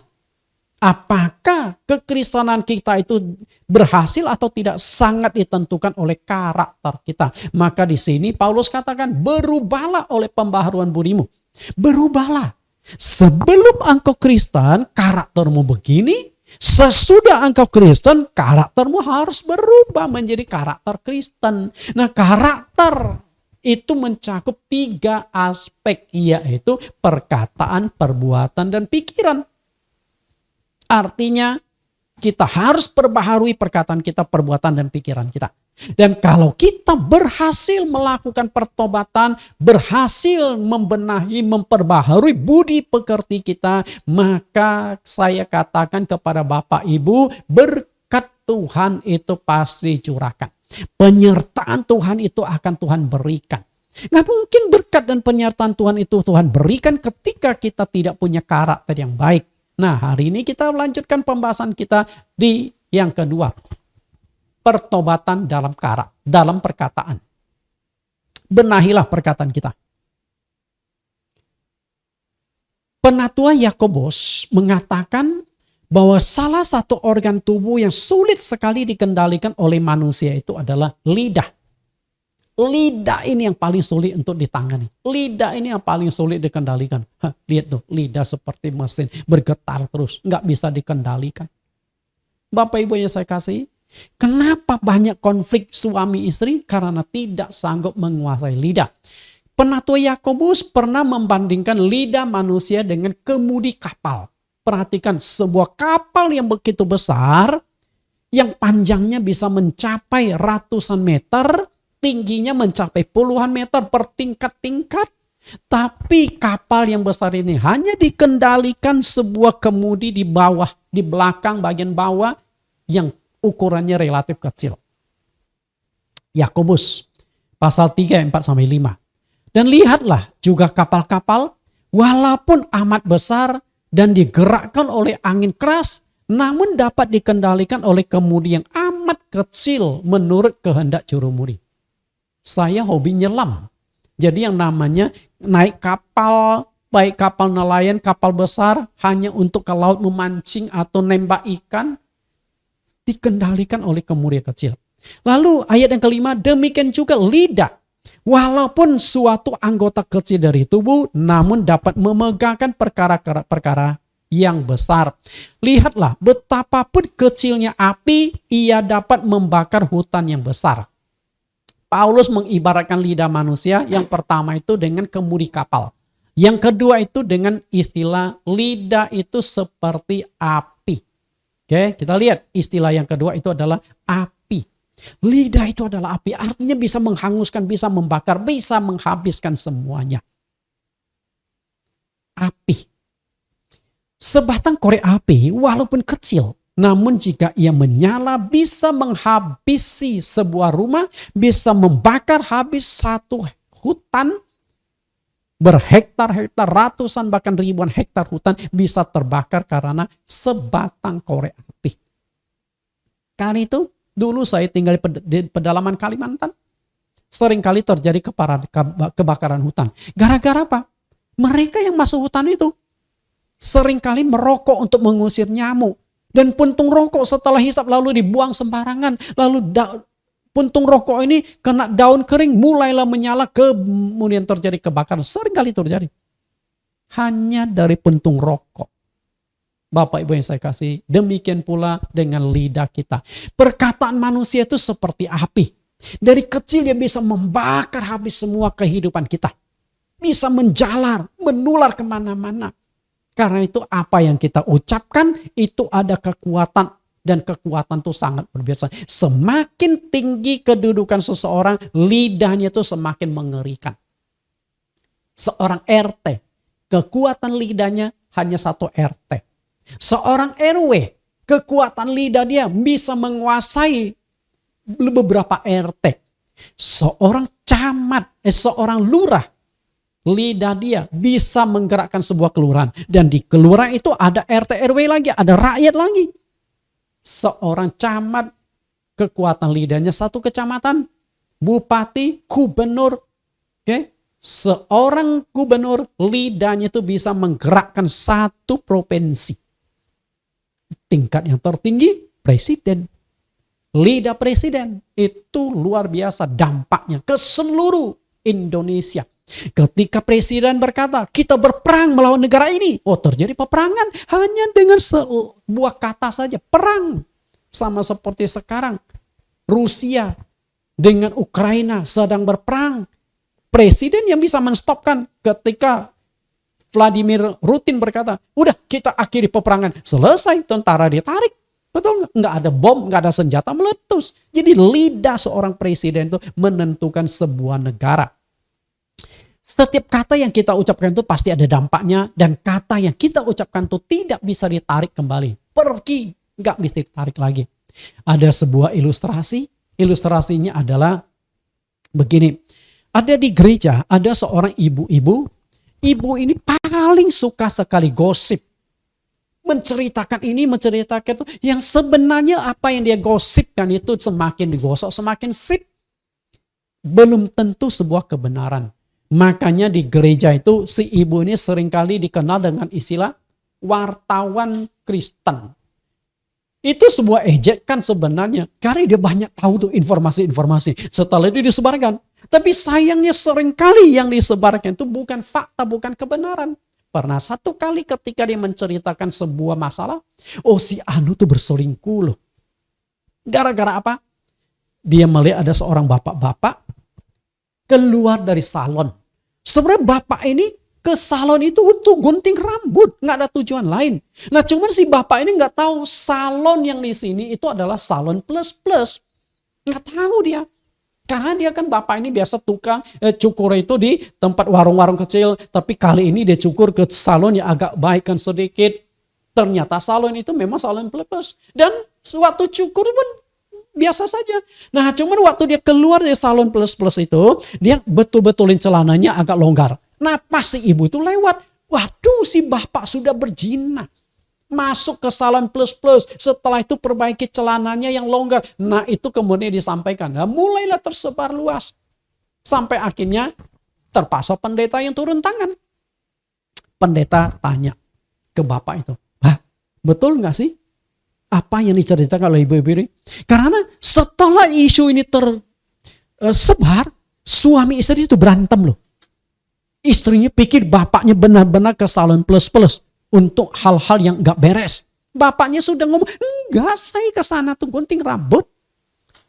apakah kekristenan kita itu berhasil atau tidak sangat ditentukan oleh karakter kita. Maka di sini Paulus katakan, berubahlah oleh pembaharuan budimu. Berubahlah. Sebelum engkau Kristen, karaktermu begini. Sesudah engkau Kristen, karaktermu harus berubah menjadi karakter Kristen. Nah, karakter itu mencakup 3 aspek, yaitu perkataan, perbuatan, dan pikiran. Artinya, kita harus perbaharui perkataan kita, perbuatan, dan pikiran kita. Dan kalau kita berhasil melakukan pertobatan, berhasil membenahi, memperbaharui budi pekerti kita, maka saya katakan kepada Bapak Ibu, berkat Tuhan itu pasti curahkan. Penyertaan Tuhan itu akan Tuhan berikan. Nggak mungkin berkat dan penyertaan Tuhan itu Tuhan berikan ketika kita tidak punya karakter yang baik. Nah, hari ini kita melanjutkan pembahasan kita di yang kedua. Pertobatan dalam perkataan. Benahilah perkataan kita. Penatua Yakobus mengatakan bahwa salah satu organ tubuh yang sulit sekali dikendalikan oleh manusia itu adalah lidah. Lidah ini yang paling sulit untuk ditangani. Lidah ini yang paling sulit dikendalikan. Lihat tuh, lidah seperti mesin bergetar terus, nggak bisa dikendalikan. Bapak Ibu yang saya kasih, kenapa banyak konflik suami istri? Karena tidak sanggup menguasai lidah. Penatua Yakobus pernah membandingkan lidah manusia dengan kemudi kapal. Perhatikan, sebuah kapal yang begitu besar, yang panjangnya bisa mencapai ratusan meter, tingginya mencapai puluhan meter per tingkat-tingkat. Tapi kapal yang besar ini hanya dikendalikan sebuah kemudi di bawah, di belakang bagian bawah yang ukurannya relatif kecil. Yakobus pasal 3 ayat 4-5. Dan lihatlah juga kapal-kapal walaupun amat besar dan digerakkan oleh angin keras, namun dapat dikendalikan oleh kemudi yang amat kecil menurut kehendak jurumudi. Saya hobi nyelam. Jadi yang namanya naik kapal, baik kapal nelayan, kapal besar, hanya untuk ke laut memancing atau nembak ikan, dikendalikan oleh kemudi kecil. Lalu ayat yang kelima, demikian juga lidah. Walaupun suatu anggota kecil dari tubuh, namun dapat memegangkan perkara-perkara yang besar. Lihatlah betapapun kecilnya api, ia dapat membakar hutan yang besar. Paulus mengibaratkan lidah manusia yang pertama itu dengan kemudi kapal. Yang kedua itu dengan istilah lidah itu seperti api. Oke, kita lihat istilah yang kedua itu adalah api. Lidah itu adalah api, artinya bisa menghanguskan, bisa membakar, bisa menghabiskan semuanya. Api. Sebatang korek api walaupun kecil, namun jika ia menyala bisa menghabisi sebuah rumah, bisa membakar habis satu hutan, berhektar-hektar, ratusan bahkan ribuan hektar hutan bisa terbakar karena sebatang korek api. Kali itu dulu saya tinggal di pedalaman Kalimantan, seringkali terjadi kebakaran hutan. Gara-gara apa? Mereka yang masuk hutan itu seringkali merokok untuk mengusir nyamuk. Dan puntung rokok setelah hisap lalu dibuang sembarangan. Lalu puntung rokok ini kena daun kering, mulailah menyala, kemudian terjadi kebakaran. Seringkali terjadi. Hanya dari puntung rokok. Bapak Ibu yang saya kasih, demikian pula dengan lidah kita. Perkataan manusia itu seperti api. Dari kecil dia bisa membakar habis semua kehidupan kita. Bisa menjalar, menular kemana-mana. Karena itu apa yang kita ucapkan itu ada kekuatan. Dan kekuatan itu sangat luar biasa. Semakin tinggi kedudukan seseorang, lidahnya itu semakin mengerikan. Seorang RT, kekuatan lidahnya hanya 1 RT. Seorang RW, kekuatan lidah dia bisa menguasai beberapa RT. Seorang camat, seorang lurah, lidah dia bisa menggerakkan sebuah kelurahan. Dan di kelurahan itu ada RT RW lagi, ada rakyat lagi. Seorang camat, kekuatan lidahnya 1 kecamatan. Bupati, gubernur. Seorang gubernur, lidahnya itu bisa menggerakkan 1 provinsi. Tingkat yang tertinggi, presiden. Lidah presiden itu luar biasa dampaknya ke seluruh Indonesia. Ketika presiden berkata, kita berperang melawan negara ini. Oh, terjadi peperangan hanya dengan sebuah kata saja. Perang. Sama seperti sekarang. Rusia dengan Ukraina sedang berperang. Presiden yang bisa menstopkan ketika Vladimir Putin berkata, udah kita akhiri peperangan. Selesai, tentara ditarik. Betul nggak ada bom, nggak ada senjata meletus. Jadi lidah seorang presiden itu menentukan sebuah negara. Setiap kata yang kita ucapkan itu pasti ada dampaknya. Dan kata yang kita ucapkan itu tidak bisa ditarik kembali. Pergi, nggak bisa ditarik lagi. Ada sebuah ilustrasi. Ilustrasinya adalah begini. Ada di gereja, ada seorang ibu-ibu. Ibu ini paling suka sekali gosip. Menceritakan ini, menceritakan itu. Yang sebenarnya apa yang dia gosipkan itu semakin digosok, semakin sip. Belum tentu sebuah kebenaran. Makanya di gereja itu si ibu ini seringkali dikenal dengan istilah wartawan Kristen. Itu sebuah ejekan sebenarnya. Karena dia banyak tahu tuh informasi-informasi. Setelah itu disebarkan. Tapi sayangnya seringkali yang disebarkan itu bukan fakta, bukan kebenaran. Pernah 1 kali ketika dia menceritakan sebuah masalah. Oh, si Anu tuh berselingkuh loh. Gara-gara apa? Dia melihat ada seorang bapak-bapak keluar dari salon. Sebenarnya bapak ini ke salon itu untuk gunting rambut. Nggak ada tujuan lain. Nah cuman si bapak ini nggak tahu salon yang di sini itu adalah salon plus-plus. Nggak tahu dia. Karena dia kan bapak ini biasa tukang cukur itu di tempat warung-warung kecil. Tapi kali ini dia cukur ke salon yang agak baik kan sedikit. Ternyata salon itu memang salon plus-plus. Dan waktu cukur pun biasa saja. Nah cuman waktu dia keluar dari salon plus-plus itu, dia betul-betulin celananya agak longgar. Nah pas si ibu itu lewat, waduh si bapak sudah berzina. Masuk ke salon plus-plus, setelah itu perbaiki celananya yang longgar. Nah itu kemudian disampaikan. Nah mulailah tersebar luas. Sampai akhirnya terpaksa pendeta yang turun tangan. Pendeta tanya ke bapak itu, betul gak sih apa yang diceritakan oleh ibu-ibu ini? Karena setelah isu ini tersebar, suami istri itu berantem loh. Istrinya pikir bapaknya benar-benar ke salon plus-plus untuk hal-hal yang gak beres. Bapaknya sudah ngomong, enggak, saya ke sana tuh gunting rambut.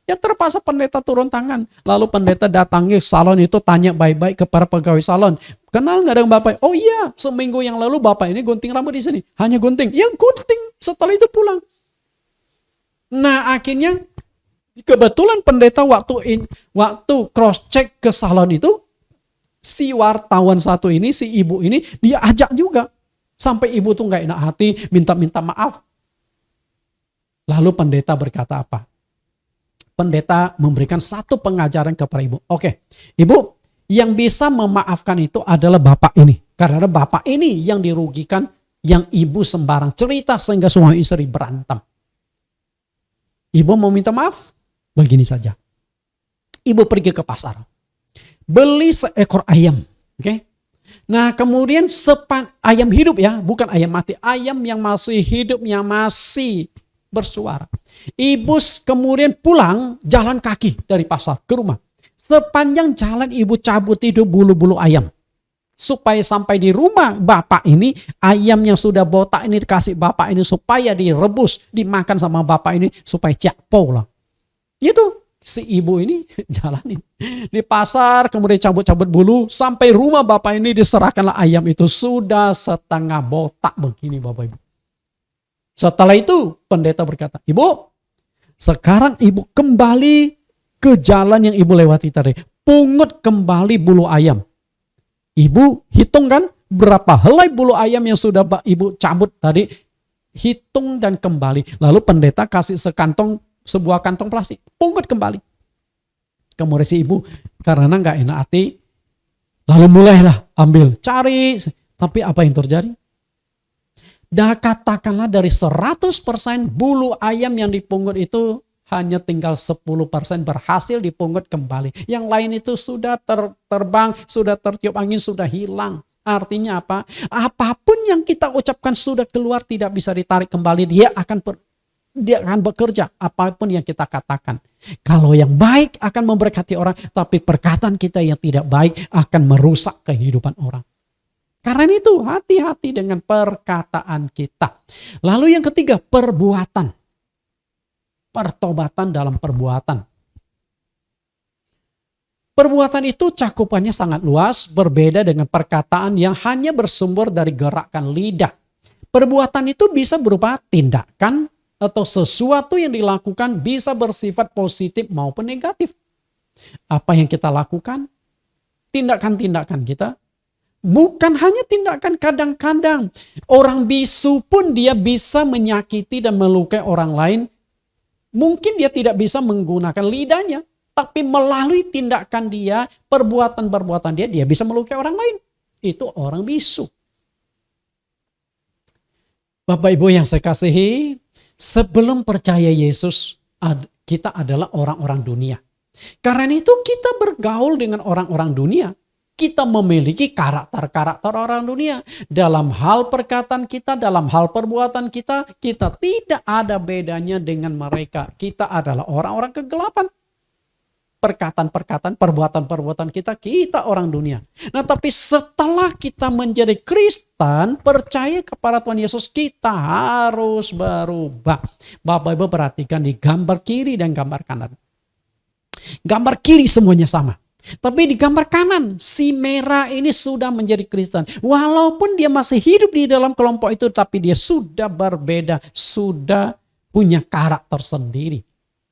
Ya terpaksa pendeta turun tangan. Lalu pendeta datangi salon itu, tanya baik-baik kepada pegawai salon. Kenal nggak dengan Bapak? Oh iya, seminggu yang lalu Bapak ini gunting rambut di sini. Hanya gunting. Ya gunting. Setelah itu pulang. Nah akhirnya kebetulan pendeta waktu cross check ke salon itu, si wartawan satu ini, si ibu ini, dia ajak juga. Sampai ibu tuh nggak enak hati, minta maaf. Lalu pendeta berkata apa? Pendeta memberikan satu pengajaran kepada ibu. Oke, ibu, yang bisa memaafkan itu adalah bapak ini. Karena bapak ini yang dirugikan, yang ibu sembarang cerita sehingga suami istri berantem. Ibu mau minta maaf? Begini saja. Ibu pergi ke pasar. Beli seekor ayam. Oke. Nah kemudian ayam hidup ya, bukan ayam mati. Ayam yang masih hidup, yang masih bersuara. Ibu kemudian pulang jalan kaki dari pasar ke rumah. Sepanjang jalan ibu cabut itu bulu-bulu ayam. Supaya sampai di rumah bapak ini, ayam yang sudah botak ini dikasih bapak ini supaya direbus, dimakan sama bapak ini supaya jakpo lah. Itu si ibu ini jalanin. Di pasar kemudian cabut-cabut bulu, sampai rumah bapak ini diserahkanlah ayam itu sudah setengah botak begini Bapak Ibu. Setelah itu pendeta berkata, ibu, sekarang ibu kembali ke jalan yang ibu lewati tadi. Pungut kembali bulu ayam. Ibu hitung kan berapa helai bulu ayam yang sudah ibu cabut tadi. Hitung dan kembali. Lalu pendeta kasih sebuah kantong plastik. Pungut kembali. Kemudian si ibu karena nggak enak hati. Lalu mulailah ambil, cari. Tapi apa yang terjadi? Katakanlah dari 100% bulu ayam yang dipungut itu hanya tinggal 10% berhasil dipungut kembali. Yang lain itu sudah terbang, sudah tertiup angin, sudah hilang. Artinya apa? Apapun yang kita ucapkan sudah keluar tidak bisa ditarik kembali. Dia akan bekerja apapun yang kita katakan. Kalau yang baik akan memberkati orang, tapi perkataan kita yang tidak baik akan merusak kehidupan orang. Karena itu hati-hati dengan perkataan kita. Lalu yang ketiga, perbuatan. Pertobatan dalam perbuatan. Perbuatan itu cakupannya sangat luas, berbeda dengan perkataan yang hanya bersumber dari gerakan lidah. Perbuatan itu bisa berupa tindakan atau sesuatu yang dilakukan, bisa bersifat positif maupun negatif. Apa yang kita lakukan? Tindakan-tindakan kita. Bukan hanya tindakan, kadang-kadang orang bisu pun dia bisa menyakiti dan melukai orang lain. Mungkin dia tidak bisa menggunakan lidahnya, tapi melalui tindakan dia, perbuatan-perbuatan dia bisa melukai orang lain. Itu orang bisu. Bapak Ibu yang saya kasihi, sebelum percaya Yesus, kita adalah orang-orang dunia. Karena itu kita bergaul dengan orang-orang dunia. Kita memiliki karakter-karakter orang dunia. Dalam hal perkataan kita, dalam hal perbuatan kita, kita tidak ada bedanya dengan mereka. Kita adalah orang-orang kegelapan. Perkataan-perkataan, perbuatan-perbuatan kita orang dunia. Nah tapi setelah kita menjadi Kristen, percaya kepada Tuhan Yesus, kita harus berubah. Bapak Ibu perhatikan di gambar kiri dan gambar kanan. Gambar kiri semuanya sama. Tapi di gambar kanan, si merah ini sudah menjadi Kristen. Walaupun dia masih hidup di dalam kelompok itu, tapi dia sudah berbeda, sudah punya karakter sendiri.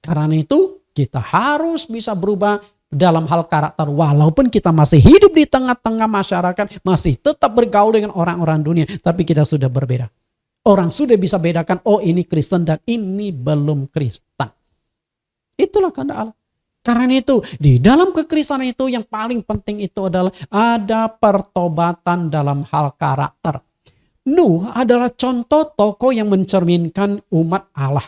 Karena itu, kita harus bisa berubah dalam hal karakter. Walaupun kita masih hidup di tengah-tengah masyarakat, masih tetap bergaul dengan orang-orang dunia, tapi kita sudah berbeda. Orang sudah bisa bedakan, oh ini Kristen dan ini belum Kristen. Itulah kehendak Allah. Karena itu, di dalam kekristenan itu yang paling penting itu adalah ada pertobatan dalam hal karakter. Nuh adalah contoh tokoh yang mencerminkan umat Allah.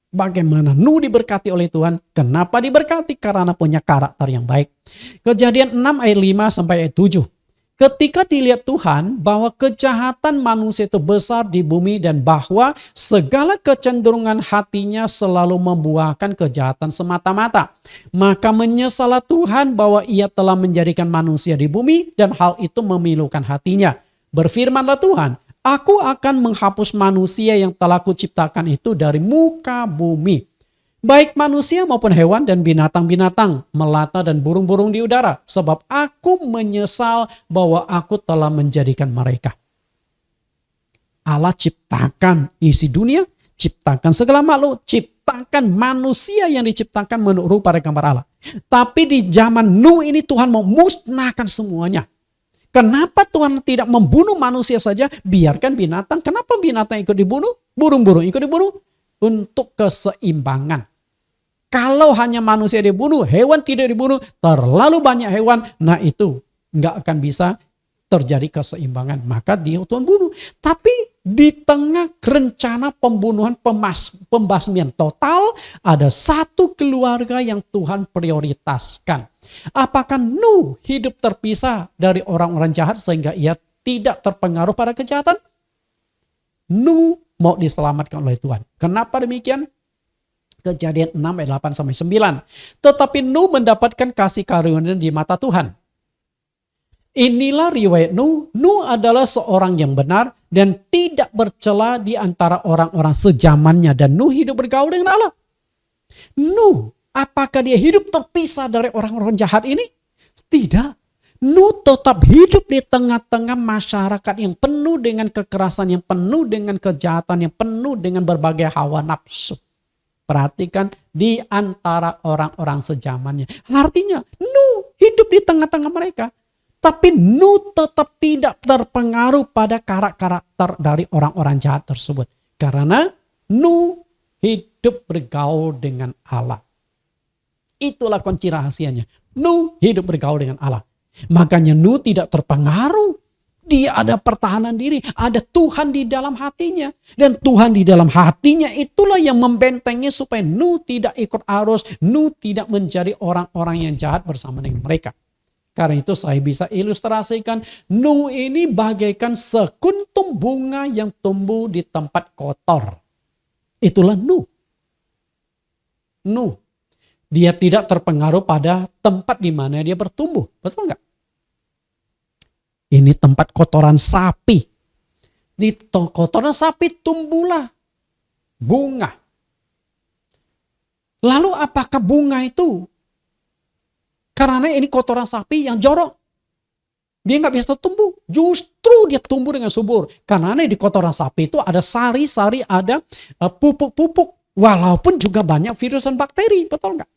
Bagaimana Nuh diberkati oleh Tuhan? Kenapa diberkati? Karena punya karakter yang baik. Kejadian 6 ayat 5 sampai ayat 7. Ketika dilihat Tuhan bahwa kejahatan manusia itu besar di bumi dan bahwa segala kecenderungan hatinya selalu membuahkan kejahatan semata-mata. Maka menyesallah Tuhan bahwa ia telah menjadikan manusia di bumi dan hal itu memilukan hatinya. Berfirmanlah Tuhan, aku akan menghapus manusia yang telah kuciptakan itu dari muka bumi. baik manusia maupun hewan dan binatang-binatang, melata dan burung-burung di udara, sebab aku menyesal bahwa aku telah menjadikan mereka. Allah ciptakan isi dunia, ciptakan segala makhluk, ciptakan manusia yang diciptakan menurut rupa dan gambar Allah. Tapi di zaman Nuh ini Tuhan mau musnahkan semuanya. Kenapa Tuhan tidak membunuh manusia saja? Biarkan binatang. Kenapa binatang ikut dibunuh? Burung-burung ikut dibunuh? Untuk keseimbangan. Kalau hanya manusia dibunuh, hewan tidak dibunuh, terlalu banyak hewan, nah itu nggak akan bisa terjadi keseimbangan. Maka dia Tuhan bunuh. Tapi di tengah rencana pembunuhan, pembasmian total, ada satu keluarga yang Tuhan prioritaskan. Apakah Nuh hidup terpisah dari orang-orang jahat sehingga ia tidak terpengaruh pada kejahatan? Nuh mau diselamatkan oleh Tuhan. Kenapa demikian? Kejadian 6 ayat 8 sampai 9. Tetapi Nuh mendapatkan kasih karunia di mata Tuhan. Inilah riwayat Nuh. Nuh adalah seorang yang benar dan tidak bercela di antara orang-orang sejamannya, dan Nuh hidup bergaul dengan Allah. Nuh, apakah dia hidup terpisah dari orang-orang jahat ini? Tidak. Nuh tetap hidup di tengah-tengah masyarakat yang penuh dengan kekerasan, yang penuh dengan kejahatan, yang penuh dengan berbagai hawa nafsu. Perhatikan, di antara orang-orang sejamannya. Artinya Nuh hidup di tengah-tengah mereka. Tapi Nuh tetap tidak terpengaruh pada karakter dari orang-orang jahat tersebut. Karena Nuh hidup bergaul dengan Allah. Itulah kunci rahasianya. Nuh hidup bergaul dengan Allah. Makanya Nuh tidak terpengaruh. Dia ada pertahanan diri. Ada Tuhan di dalam hatinya. Dan Tuhan di dalam hatinya itulah yang membentengi supaya Nuh tidak ikut arus. Nuh tidak menjadi orang-orang yang jahat bersama dengan mereka. Karena itu saya bisa ilustrasikan Nuh ini bagaikan sekuntum bunga yang tumbuh di tempat kotor. Itulah Nuh. Nuh. Dia tidak terpengaruh pada tempat di mana dia bertumbuh. Betul nggak? Ini tempat kotoran sapi. Di kotoran sapi tumbuhlah bunga. Lalu apakah bunga itu? Karena ini kotoran sapi yang jorok. Dia nggak bisa tumbuh. Justru dia tumbuh dengan subur. Karena di kotoran sapi itu ada sari-sari, ada pupuk-pupuk. Walaupun juga banyak virus dan bakteri. Betul nggak?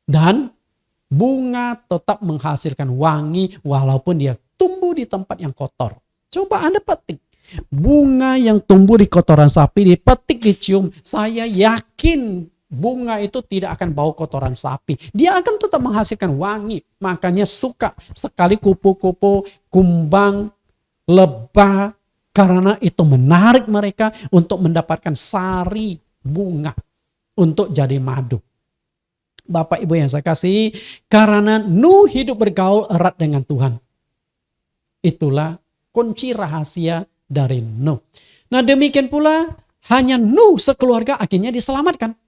Dan bunga tetap menghasilkan wangi walaupun dia tumbuh di tempat yang kotor. Coba Anda petik. Bunga yang tumbuh di kotoran sapi dipetik, dicium. Saya yakin bunga itu tidak akan bau kotoran sapi. Dia akan tetap menghasilkan wangi. Makanya suka sekali kupu-kupu, kumbang, lebah. Karena itu menarik mereka untuk mendapatkan sari bunga. Untuk jadi madu. Bapak Ibu yang saya kasih, karena Nuh hidup bergaul erat dengan Tuhan. Itulah kunci rahasia dari Nuh. Nah demikian pula hanya Nuh sekeluarga akhirnya diselamatkan.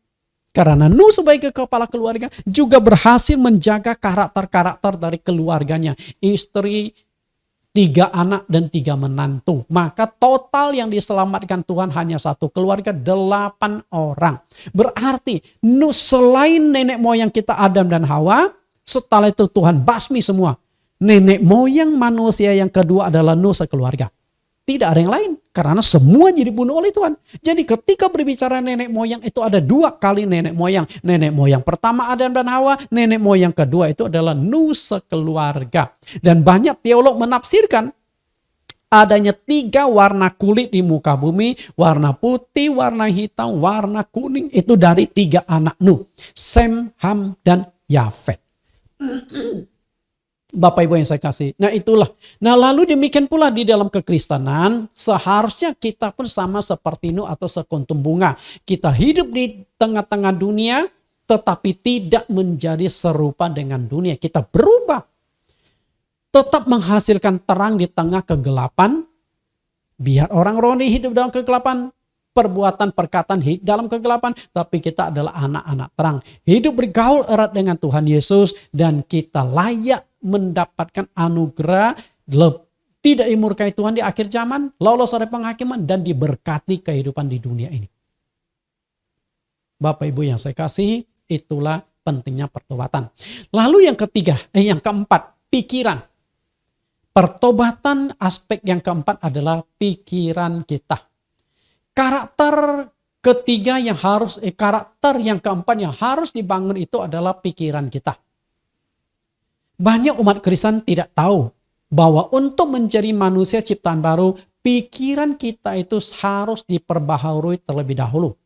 Karena Nuh sebagai kepala keluarga juga berhasil menjaga karakter-karakter dari keluarganya. Istri, 3 anak dan 3 menantu. Maka total yang diselamatkan Tuhan hanya satu keluarga, 8 orang. Berarti Nuh selain nenek moyang kita Adam dan Hawa, setelah itu Tuhan basmi semua. Nenek moyang manusia yang kedua adalah Nuh sekeluarga. Tidak ada yang lain. Karena semua dibunuh oleh Tuhan. Jadi ketika berbicara nenek moyang itu ada 2 kali nenek moyang. Nenek moyang pertama Adam dan Hawa. Nenek moyang kedua itu adalah Nuh sekeluarga. Dan banyak teolog menafsirkan adanya 3 warna kulit di muka bumi. Warna putih, warna hitam, warna kuning. Itu dari 3 anak Nuh. Sem, Ham, dan Yafet. Bapak Ibu yang saya kasih. Nah itulah. Nah lalu demikian pula di dalam kekristenan. Seharusnya kita pun sama seperti Nuh atau sekuntum bunga. Kita hidup di tengah-tengah dunia. Tetapi tidak menjadi serupa dengan dunia. Kita berubah. Tetap menghasilkan terang di tengah kegelapan. Biar orang rohani hidup dalam kegelapan. Perbuatan, perkataan hidup dalam kegelapan. Tapi kita adalah anak-anak terang. Hidup bergaul erat dengan Tuhan Yesus. Dan kita layak mendapatkan anugerah tidak dimurkai Tuhan di akhir zaman, lolos dari penghakiman, dan diberkati kehidupan di dunia ini. Bapak Ibu yang saya kasihi, itulah pentingnya pertobatan. Lalu yang keempat, pikiran. Pertobatan aspek yang keempat adalah pikiran kita. Karakter yang keempat yang harus dibangun itu adalah pikiran kita. Banyak umat Kristen tidak tahu bahwa untuk menjadi manusia ciptaan baru, pikiran kita itu harus diperbaharui terlebih dahulu.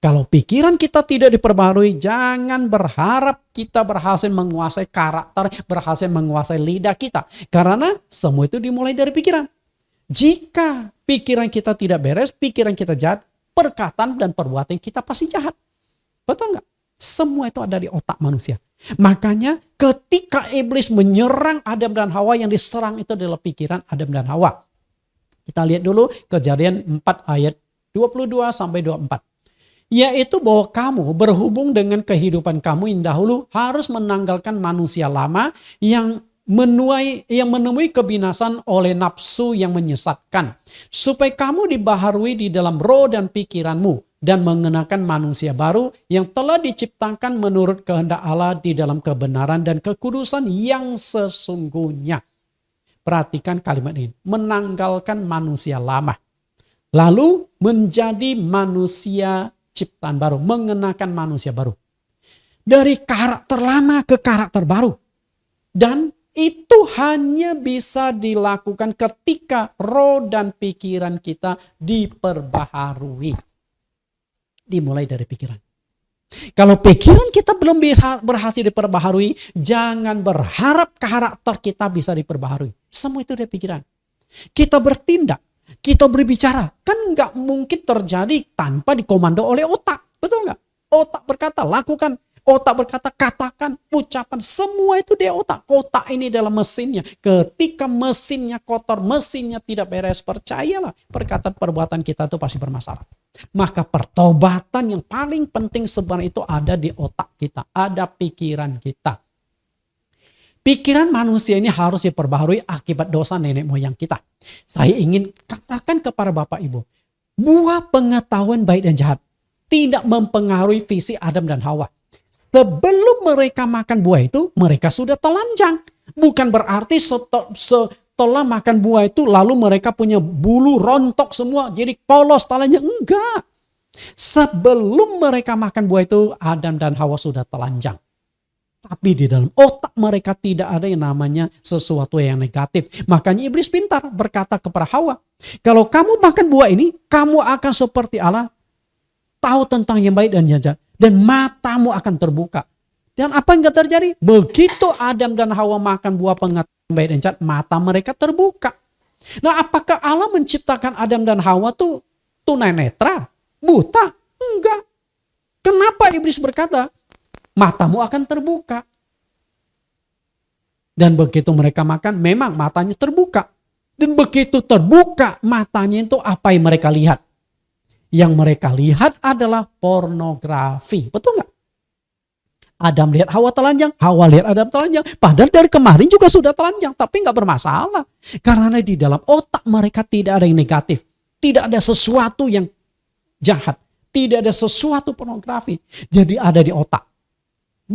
Kalau pikiran kita tidak diperbaharui, jangan berharap kita berhasil menguasai karakter, berhasil menguasai lidah kita. Karena semua itu dimulai dari pikiran. Jika pikiran kita tidak beres, pikiran kita jahat, perkataan dan perbuatan kita pasti jahat. Betul nggak? Semua itu ada di otak manusia. Makanya ketika iblis menyerang Adam dan Hawa, yang diserang itu adalah pikiran Adam dan Hawa. Kita lihat dulu Kejadian 4 ayat 22 sampai 24. Yaitu bahwa kamu berhubung dengan kehidupan kamu yang dahulu harus menanggalkan manusia lama yang menemui kebinasan oleh nafsu yang menyesatkan. Supaya kamu dibaharui di dalam roh dan pikiranmu dan mengenakan manusia baru yang telah diciptakan menurut kehendak Allah di dalam kebenaran dan kekudusan yang sesungguhnya. Perhatikan kalimat ini, menanggalkan manusia lama. Lalu menjadi manusia ciptaan baru, mengenakan manusia baru. Dari karakter lama ke karakter baru. Dan itu hanya bisa dilakukan ketika roh dan pikiran kita diperbaharui. Dimulai dari pikiran. Kalau pikiran kita belum berhasil diperbaharui, jangan berharap karakter kita bisa diperbaharui. Semua itu dari pikiran. Kita bertindak, kita berbicara, kan nggak mungkin terjadi tanpa dikomando oleh otak. Betul nggak? Otak berkata, lakukan. Otak berkata, katakan, ucapan. Semua itu dia otak. Otak ini adalah mesinnya. Ketika mesinnya kotor, mesinnya tidak beres, percayalah perkataan perbuatan kita itu pasti bermasalah. Maka pertobatan yang paling penting sebenarnya itu ada di otak kita. Ada pikiran kita. Pikiran manusia ini harus diperbaharui akibat dosa nenek moyang kita. Saya ingin katakan kepada Bapak Ibu, buah pengetahuan baik dan jahat tidak mempengaruhi visi Adam dan Hawa. Sebelum mereka makan buah itu, mereka sudah telanjang. Bukan berarti setelah makan buah itu lalu mereka punya bulu rontok semua, jadi polos telanjang. Enggak. Sebelum mereka makan buah itu, Adam dan Hawa sudah telanjang. Tapi di dalam otak mereka tidak ada yang namanya sesuatu yang negatif. Makanya iblis pintar berkata kepada Hawa, kalau kamu makan buah ini, kamu akan seperti Allah, tahu tentang yang baik dan yang jahat. Dan matamu akan terbuka. Dan apa yang terjadi? Begitu Adam dan Hawa makan buah pengetahuan baik dan jahat, mata mereka terbuka. Nah, apakah Allah menciptakan Adam dan Hawa tuh tunanetra? Buta? Enggak. Kenapa iblis berkata, matamu akan terbuka? Dan begitu mereka makan, memang matanya terbuka. Dan begitu terbuka matanya itu, apa yang mereka lihat? Yang mereka lihat adalah pornografi. Betul nggak? Adam lihat Hawa telanjang, Hawa lihat Adam telanjang. Padahal dari kemarin juga sudah telanjang, tapi nggak bermasalah. Karena di dalam otak mereka tidak ada yang negatif. Tidak ada sesuatu yang jahat. Tidak ada sesuatu pornografi. Jadi ada di otak.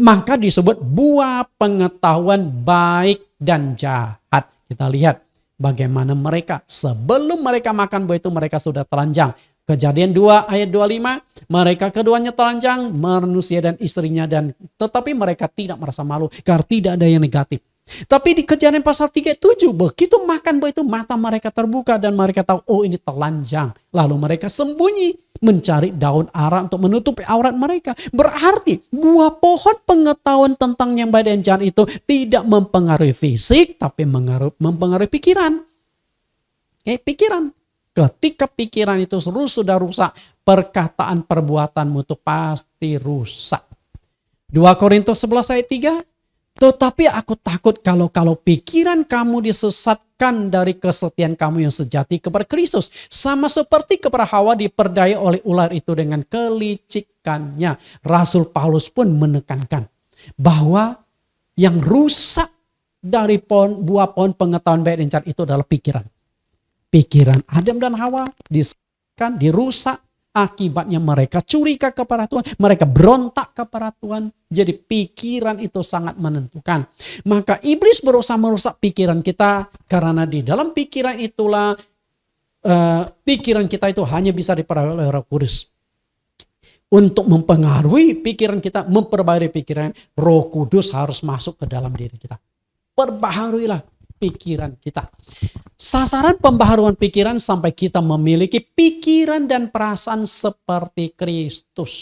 Maka disebut buah pengetahuan baik dan jahat. Kita lihat bagaimana mereka sebelum mereka makan buah itu mereka sudah telanjang. Kejadian 2 ayat 25, mereka keduanya telanjang, manusia dan istrinya, dan tetapi mereka tidak merasa malu karena tidak ada yang negatif. Tapi di Kejadian pasal 37, begitu makan buah itu mata mereka terbuka dan mereka tahu, oh ini telanjang. Lalu mereka sembunyi mencari daun ara untuk menutupi aurat mereka. Berarti buah pohon pengetahuan tentang yang baik dan jahat itu tidak mempengaruhi fisik, tapi mempengaruhi pikiran. Pikiran. Ketika pikiran itu sudah rusak, perkataan perbuatanmu itu pasti rusak. 2 Korintus 11 ayat 3, tetapi aku takut kalau pikiran kamu disesatkan dari kesetiaan kamu yang sejati kepada Kristus. Sama seperti kepada Hawa diperdaya oleh ular itu dengan kelicikannya. Rasul Paulus pun menekankan bahwa yang rusak dari buah pohon pengetahuan baik dan jahat itu adalah pikiran. Pikiran Adam dan Hawa disesatkan, dirusak, Akibatnya mereka curiga kepada Tuhan, mereka berontak kepada Tuhan. Jadi pikiran itu sangat menentukan. Maka iblis berusaha merusak pikiran kita, karena di dalam pikiran itulah pikiran kita itu hanya bisa diperoleh oleh Roh Kudus. Untuk mempengaruhi pikiran kita, memperbarui pikiran, Roh Kudus harus masuk ke dalam diri kita. Perbaharuilah pikiran kita. Sasaran pembaharuan pikiran sampai kita memiliki pikiran dan perasaan seperti Kristus.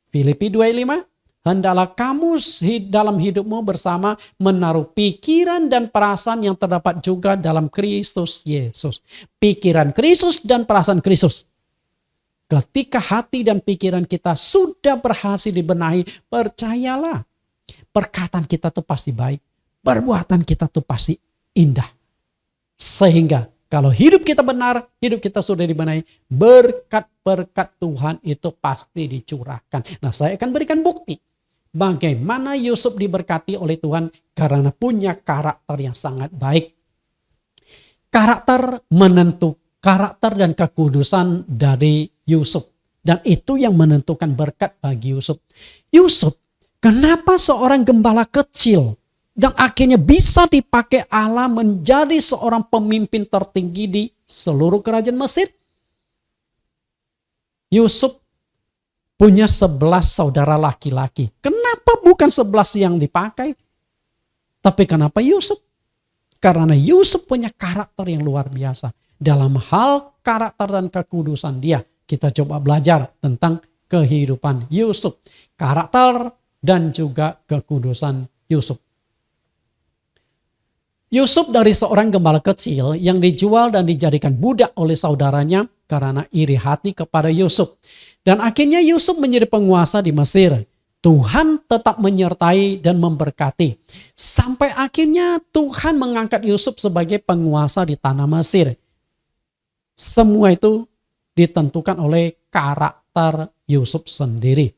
Filipi 2:5, hendaklah kamu dalam hidupmu bersama menaruh pikiran dan perasaan yang terdapat juga dalam Kristus Yesus. Pikiran Kristus dan perasaan Kristus. Ketika hati dan pikiran kita sudah berhasil dibenahi, percayalah, perkataan kita tuh pasti baik. Perbuatan kita tuh pasti indah. Sehingga kalau hidup kita benar, hidup kita sudah dibenahi, berkat-berkat Tuhan itu pasti dicurahkan. Nah, saya akan berikan bukti bagaimana Yusuf diberkati oleh Tuhan karena punya karakter yang sangat baik. Karakter dan kekudusan dari Yusuf. Dan itu yang menentukan berkat bagi Yusuf. Yusuf, kenapa seorang gembala kecil dan akhirnya bisa dipakai Allah menjadi seorang pemimpin tertinggi di seluruh kerajaan Mesir? Yusuf punya 11 saudara laki-laki. Kenapa bukan 11 yang dipakai? Tapi kenapa Yusuf? Karena Yusuf punya karakter yang luar biasa. Dalam hal karakter dan kekudusan dia, kita coba belajar tentang kehidupan Yusuf. Karakter dan juga kekudusan Yusuf. Yusuf dari seorang gembala kecil yang dijual dan dijadikan budak oleh saudaranya karena iri hati kepada Yusuf. Dan akhirnya Yusuf menjadi penguasa di Mesir. Tuhan tetap menyertai dan memberkati. Sampai akhirnya Tuhan mengangkat Yusuf sebagai penguasa di tanah Mesir. Semua itu ditentukan oleh karakter Yusuf sendiri.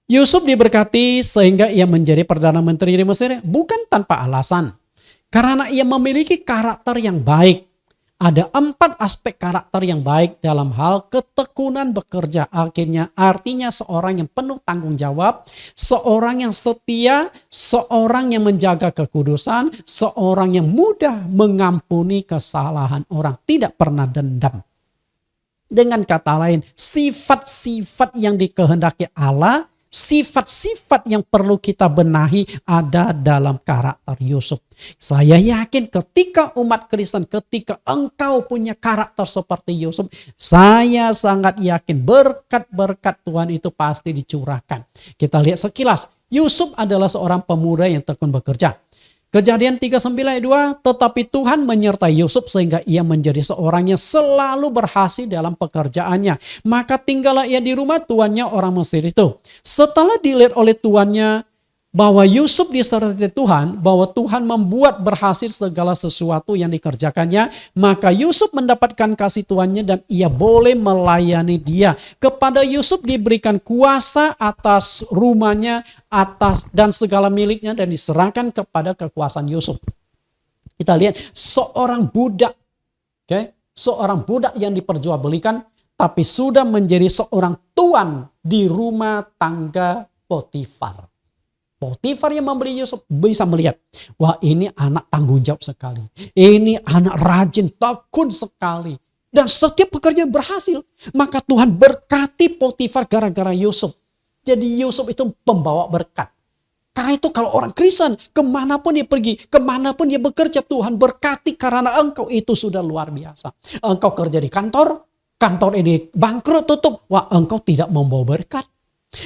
Yusuf diberkati sehingga ia menjadi Perdana Menteri di Mesir bukan tanpa alasan. Karena ia memiliki karakter yang baik. Ada 4 aspek karakter yang baik dalam hal ketekunan bekerja. Artinya seorang yang penuh tanggung jawab, seorang yang setia, seorang yang menjaga kekudusan, seorang yang mudah mengampuni kesalahan orang, tidak pernah dendam. Dengan kata lain, sifat-sifat yang dikehendaki Allah, sifat-sifat yang perlu kita benahi ada dalam karakter Yusuf. Saya yakin ketika umat Kristen, ketika engkau punya karakter seperti Yusuf, saya sangat yakin berkat-berkat Tuhan itu pasti dicurahkan. Kita lihat sekilas, Yusuf adalah seorang pemuda yang tekun bekerja. Kejadian 39:2, tetapi Tuhan menyertai Yusuf sehingga ia menjadi seorang yang selalu berhasil dalam pekerjaannya. Maka tinggallah ia di rumah tuannya orang Mesir itu. Setelah dilihat oleh tuannya bahwa Yusuf disertai Tuhan, bahwa Tuhan membuat berhasil segala sesuatu yang dikerjakannya, maka Yusuf mendapatkan kasih tuannya dan ia boleh melayani dia. Kepada Yusuf diberikan kuasa atas rumahnya, atas dan segala miliknya, dan diserahkan kepada kekuasaan Yusuf. Kita lihat seorang budak, seorang budak yang diperjualbelikan, tapi sudah menjadi seorang tuan di rumah tangga Potifar. Potifar yang membeli Yusuf bisa melihat, wah ini anak tanggung jawab sekali. Ini anak rajin, tekun sekali. Dan setiap pekerjaan berhasil. Maka Tuhan berkati Potifar gara-gara Yusuf. Jadi Yusuf itu pembawa berkat. Karena itu kalau orang Kristen, kemanapun dia pergi, kemanapun dia bekerja, Tuhan berkati karena engkau itu sudah luar biasa. Engkau kerja di kantor ini bangkrut tutup, wah engkau tidak membawa berkat.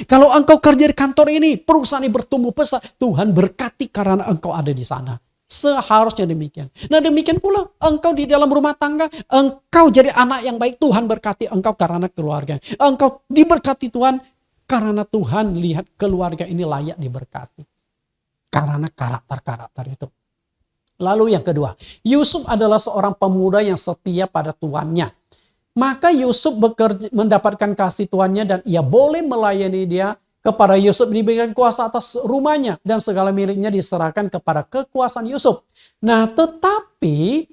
Kalau engkau kerja di kantor ini, perusahaan ini bertumbuh pesat, Tuhan berkati karena engkau ada di sana. Seharusnya demikian. Nah demikian pula engkau di dalam rumah tangga, engkau jadi anak yang baik, Tuhan berkati engkau karena keluarga. Engkau diberkati Tuhan karena Tuhan lihat keluarga ini layak diberkati. Karena karakter-karakter itu. Lalu yang kedua, Yusuf adalah seorang pemuda yang setia pada tuannya. Maka Yusuf mendapatkan kasih tuannya dan ia boleh melayani dia. Kepada Yusuf diberikan kuasa atas rumahnya dan segala miliknya diserahkan kepada kekuasaan Yusuf. Nah tetapi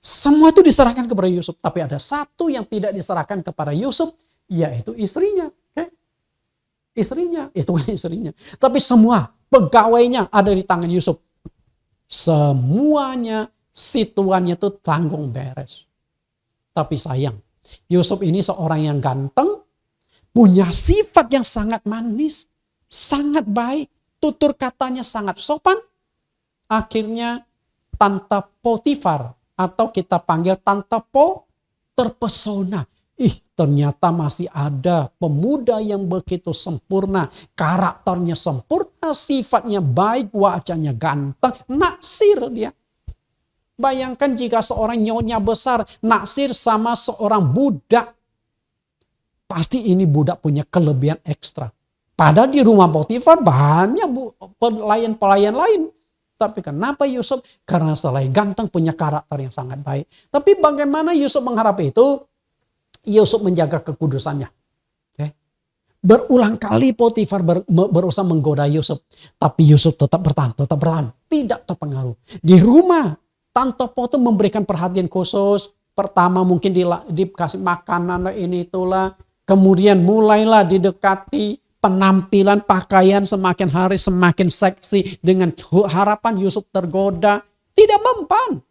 Semua itu diserahkan kepada Yusuf. Tapi ada satu yang tidak diserahkan kepada Yusuf, yaitu istrinya. Istrinya, itu kan istrinya. Tapi semua pegawainya ada di tangan Yusuf. Semuanya, situannya itu tanggung beres. Tapi sayang, Yusuf ini seorang yang ganteng, punya sifat yang sangat manis, sangat baik, tutur katanya sangat sopan. Akhirnya Tante Potifar, atau kita panggil Tante Po, terpesona. Ternyata masih ada pemuda yang begitu sempurna. Karakternya sempurna, sifatnya baik, wajahnya ganteng. Naksir dia. Bayangkan jika seorang nyonya besar naksir sama seorang budak. Pasti ini budak punya kelebihan ekstra. Padahal di rumah Potifar banyak pelayan-pelayan lain. Tapi kenapa Yusuf? Karena selain ganteng punya karakter yang sangat baik. Tapi bagaimana Yusuf mengharap itu? Yusuf menjaga kekudusannya. Berulang kali Potifar berusaha menggoda Yusuf. Tapi Yusuf tetap bertahan. Tidak terpengaruh. Di rumah, Tante Po itu memberikan perhatian khusus. Pertama mungkin dikasih makanan ini itulah. Kemudian mulailah didekati. Penampilan pakaian semakin hari semakin seksi. Dengan harapan Yusuf tergoda. Tidak mempan.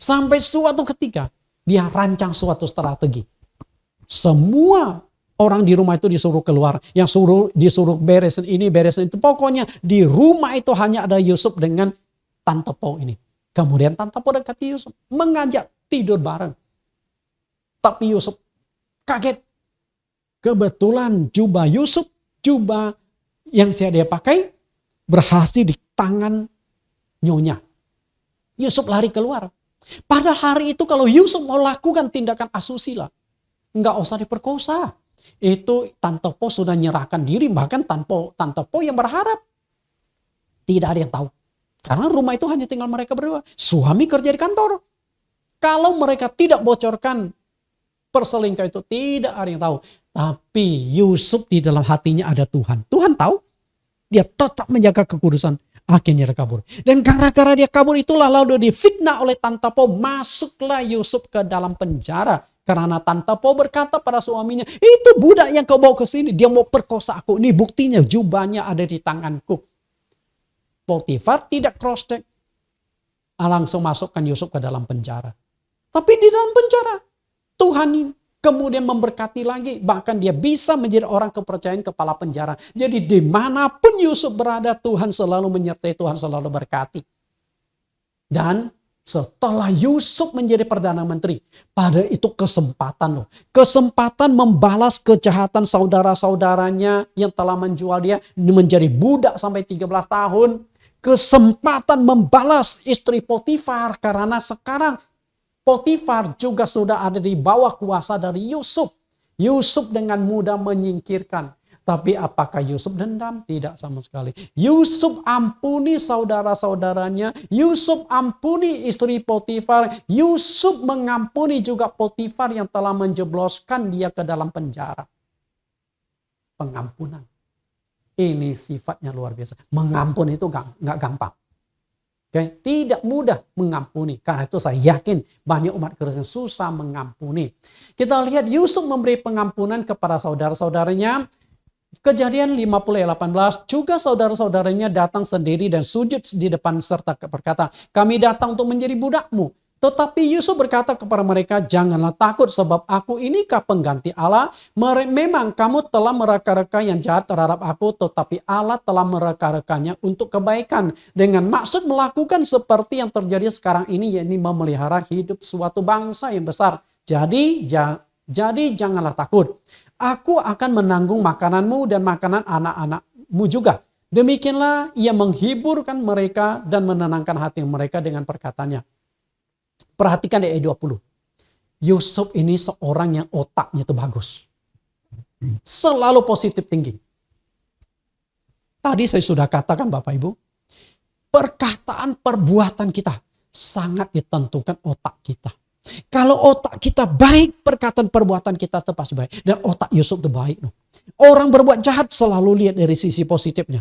Sampai suatu ketika dia rancang suatu strategi. Semua orang di rumah itu disuruh keluar. Yang disuruh beresin ini, beresin itu. Pokoknya di rumah itu hanya ada Yusuf dengan Tante Po ini. Kemudian Tante Po dekati Yusuf. Mengajak tidur bareng. Tapi Yusuf kaget. Kebetulan jubah Yusuf, jubah yang dia pakai berhasil di tangan nyonya. Yusuf lari keluar. Pada hari itu kalau Yusuf mau lakukan tindakan asusila, nggak usah diperkosa. Itu Tante Po sudah nyerahkan diri. Bahkan Tante Po yang berharap. Tidak ada yang tahu. Karena rumah itu hanya tinggal mereka berdua. Suami kerja di kantor. Kalau mereka tidak bocorkan perselingkuhan itu, tidak ada yang tahu. Tapi Yusuf di dalam hatinya ada Tuhan. Tuhan tahu. Dia tetap menjaga kekudusan. Akhirnya dia kabur. Dan gara-gara dia kabur itulah lalu difitnah oleh Tante Po. Masuklah Yusuf ke dalam penjara. Karena Tante Po berkata pada suaminya, itu budak yang kau bawa ke sini, dia mau perkosa aku. Ini buktinya, jubahnya ada di tanganku. Potifar tidak cross check. Langsung masukkan Yusuf ke dalam penjara. Tapi di dalam penjara, Tuhan kemudian memberkati lagi. Bahkan dia bisa menjadi orang kepercayaan kepala penjara. Jadi dimanapun Yusuf berada, Tuhan selalu menyertai, Tuhan selalu berkati. Dan setelah Yusuf menjadi Perdana Menteri, pada itu kesempatan loh. Kesempatan membalas kejahatan saudara-saudaranya yang telah menjual dia menjadi budak sampai 13 tahun. Kesempatan membalas istri Potifar karena sekarang Potifar juga sudah ada di bawah kuasa dari Yusuf. Yusuf dengan mudah menyingkirkan. Tapi apakah Yusuf dendam? Tidak sama sekali. Yusuf ampuni saudara-saudaranya. Yusuf ampuni istri Potifar. Yusuf mengampuni juga Potifar yang telah menjebloskan dia ke dalam penjara. Pengampunan. Ini sifatnya luar biasa. Mengampuni itu gak gampang. Okay? Tidak mudah mengampuni. Karena itu saya yakin banyak umat Kristen susah mengampuni. Kita lihat Yusuf memberi pengampunan kepada saudara-saudaranya. Kejadian 50:18, juga saudara-saudaranya datang sendiri dan sujud di depan serta berkata, kami datang untuk menjadi budakmu. Tetapi Yusuf berkata kepada mereka, janganlah takut sebab aku inikah pengganti Allah. Memang kamu telah mereka-reka yang jahat terhadap aku, tetapi Allah telah mereka-rekanya untuk kebaikan. Dengan maksud melakukan seperti yang terjadi sekarang ini, yakni memelihara hidup suatu bangsa yang besar. Jadi janganlah takut. Aku akan menanggung makananmu dan makanan anak-anakmu juga. Demikianlah ia menghiburkan mereka dan menenangkan hati mereka dengan perkataannya. Perhatikan di ayat 20. Yusuf ini seorang yang otaknya itu bagus. Selalu positif thinking. Tadi saya sudah katakan Bapak Ibu. Perkataan perbuatan kita sangat ditentukan otak kita. Kalau otak kita baik, perkataan perbuatan kita itu pasti baik. Dan otak Yusuf itu baik. Orang berbuat jahat selalu lihat dari sisi positifnya.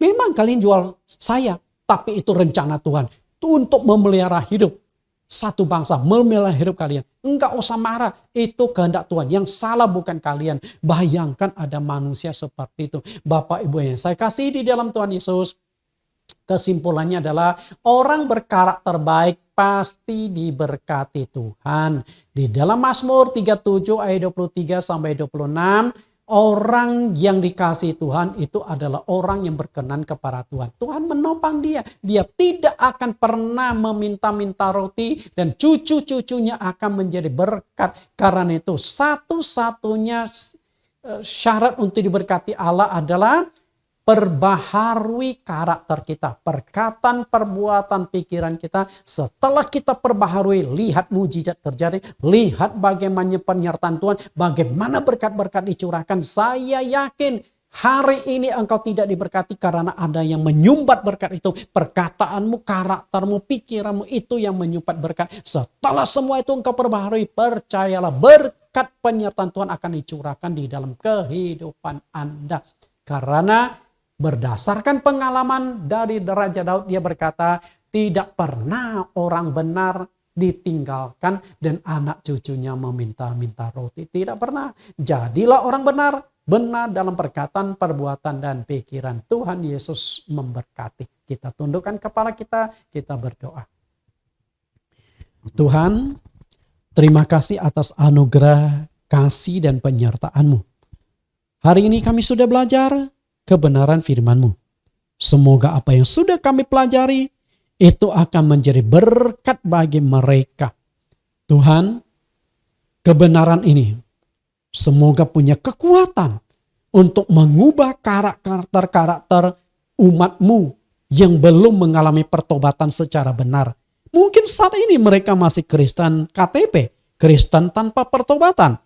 Memang kalian jual saya, tapi itu rencana Tuhan. Itu untuk memelihara hidup satu bangsa, memelihara hidup kalian. Enggak usah marah, itu kehendak Tuhan. Yang salah bukan kalian. Bayangkan ada manusia seperti itu. Bapak Ibu yang saya kasih di dalam Tuhan Yesus, kesimpulannya adalah orang berkarakter baik pasti diberkati Tuhan. Di dalam Mazmur 37 ayat 23 sampai 26, orang yang dikasihi Tuhan itu adalah orang yang berkenan kepada Tuhan. Tuhan menopang dia. Dia tidak akan pernah meminta-minta roti dan cucu-cucunya akan menjadi berkat. Karena itu satu-satunya syarat untuk diberkati Allah adalah perbaharui karakter kita, perkataan, perbuatan, pikiran kita. Setelah kita perbaharui, lihat mujizat terjadi, lihat bagaimana penyertaan Tuhan, bagaimana berkat-berkat dicurahkan. Saya yakin hari ini engkau tidak diberkati karena ada yang menyumbat berkat itu. Perkataanmu, karaktermu, pikiranmu itu yang menyumbat berkat. Setelah semua itu engkau perbaharui, percayalah berkat penyertaan Tuhan akan dicurahkan di dalam kehidupan Anda. Karena berdasarkan pengalaman dari Raja Daud, dia berkata, tidak pernah orang benar ditinggalkan dan anak cucunya meminta-minta roti. Tidak pernah. Jadilah orang benar, benar dalam perkataan, perbuatan, dan pikiran. Tuhan Yesus memberkati. Kita tundukkan kepala kita berdoa. Tuhan, terima kasih atas anugerah, kasih, dan penyertaan-Mu. Hari ini kami sudah belajar kebenaran firman-Mu. Semoga apa yang sudah kami pelajari itu akan menjadi berkat bagi mereka. Tuhan, kebenaran ini semoga punya kekuatan untuk mengubah karakter-karakter umat-Mu yang belum mengalami pertobatan secara benar. Mungkin saat ini mereka masih Kristen KTP, Kristen tanpa pertobatan.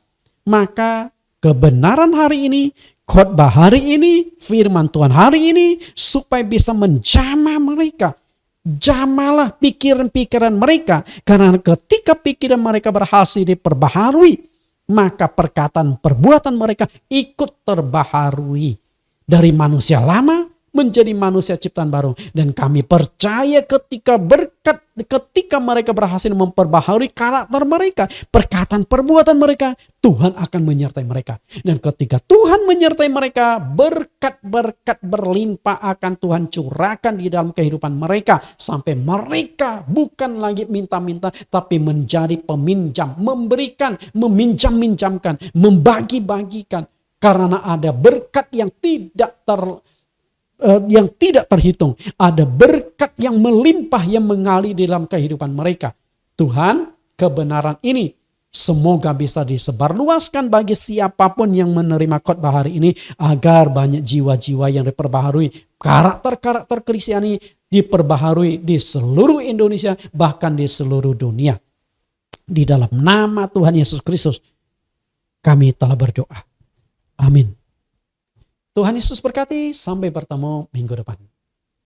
Maka kebenaran hari ini, khotbah hari ini, firman Tuhan hari ini, supaya bisa menjamah mereka. Jamalah pikiran-pikiran mereka. Karena ketika pikiran mereka berhasil diperbaharui, maka perkataan perbuatan mereka ikut terbaharui. Dari manusia lama menjadi manusia ciptaan baru. Dan kami percaya ketika mereka berhasil memperbaharui karakter mereka, perkataan perbuatan mereka, Tuhan akan menyertai mereka. Dan ketika Tuhan menyertai mereka, berkat-berkat berlimpah akan Tuhan curahkan di dalam kehidupan mereka. Sampai mereka bukan lagi minta-minta, tapi menjadi peminjam, memberikan, meminjam-minjamkan, membagi-bagikan. Karena ada berkat yang tidak terhitung. Ada berkat yang melimpah yang mengalir dalam kehidupan mereka. Tuhan, kebenaran ini semoga bisa disebarluaskan bagi siapapun yang menerima khotbah hari ini, agar banyak jiwa-jiwa yang diperbaharui, karakter-karakter Kristiani diperbaharui di seluruh Indonesia, bahkan di seluruh dunia. Di dalam nama Tuhan Yesus Kristus kami telah berdoa. Amin. Tuhan Yesus berkati, sampai bertemu minggu depan.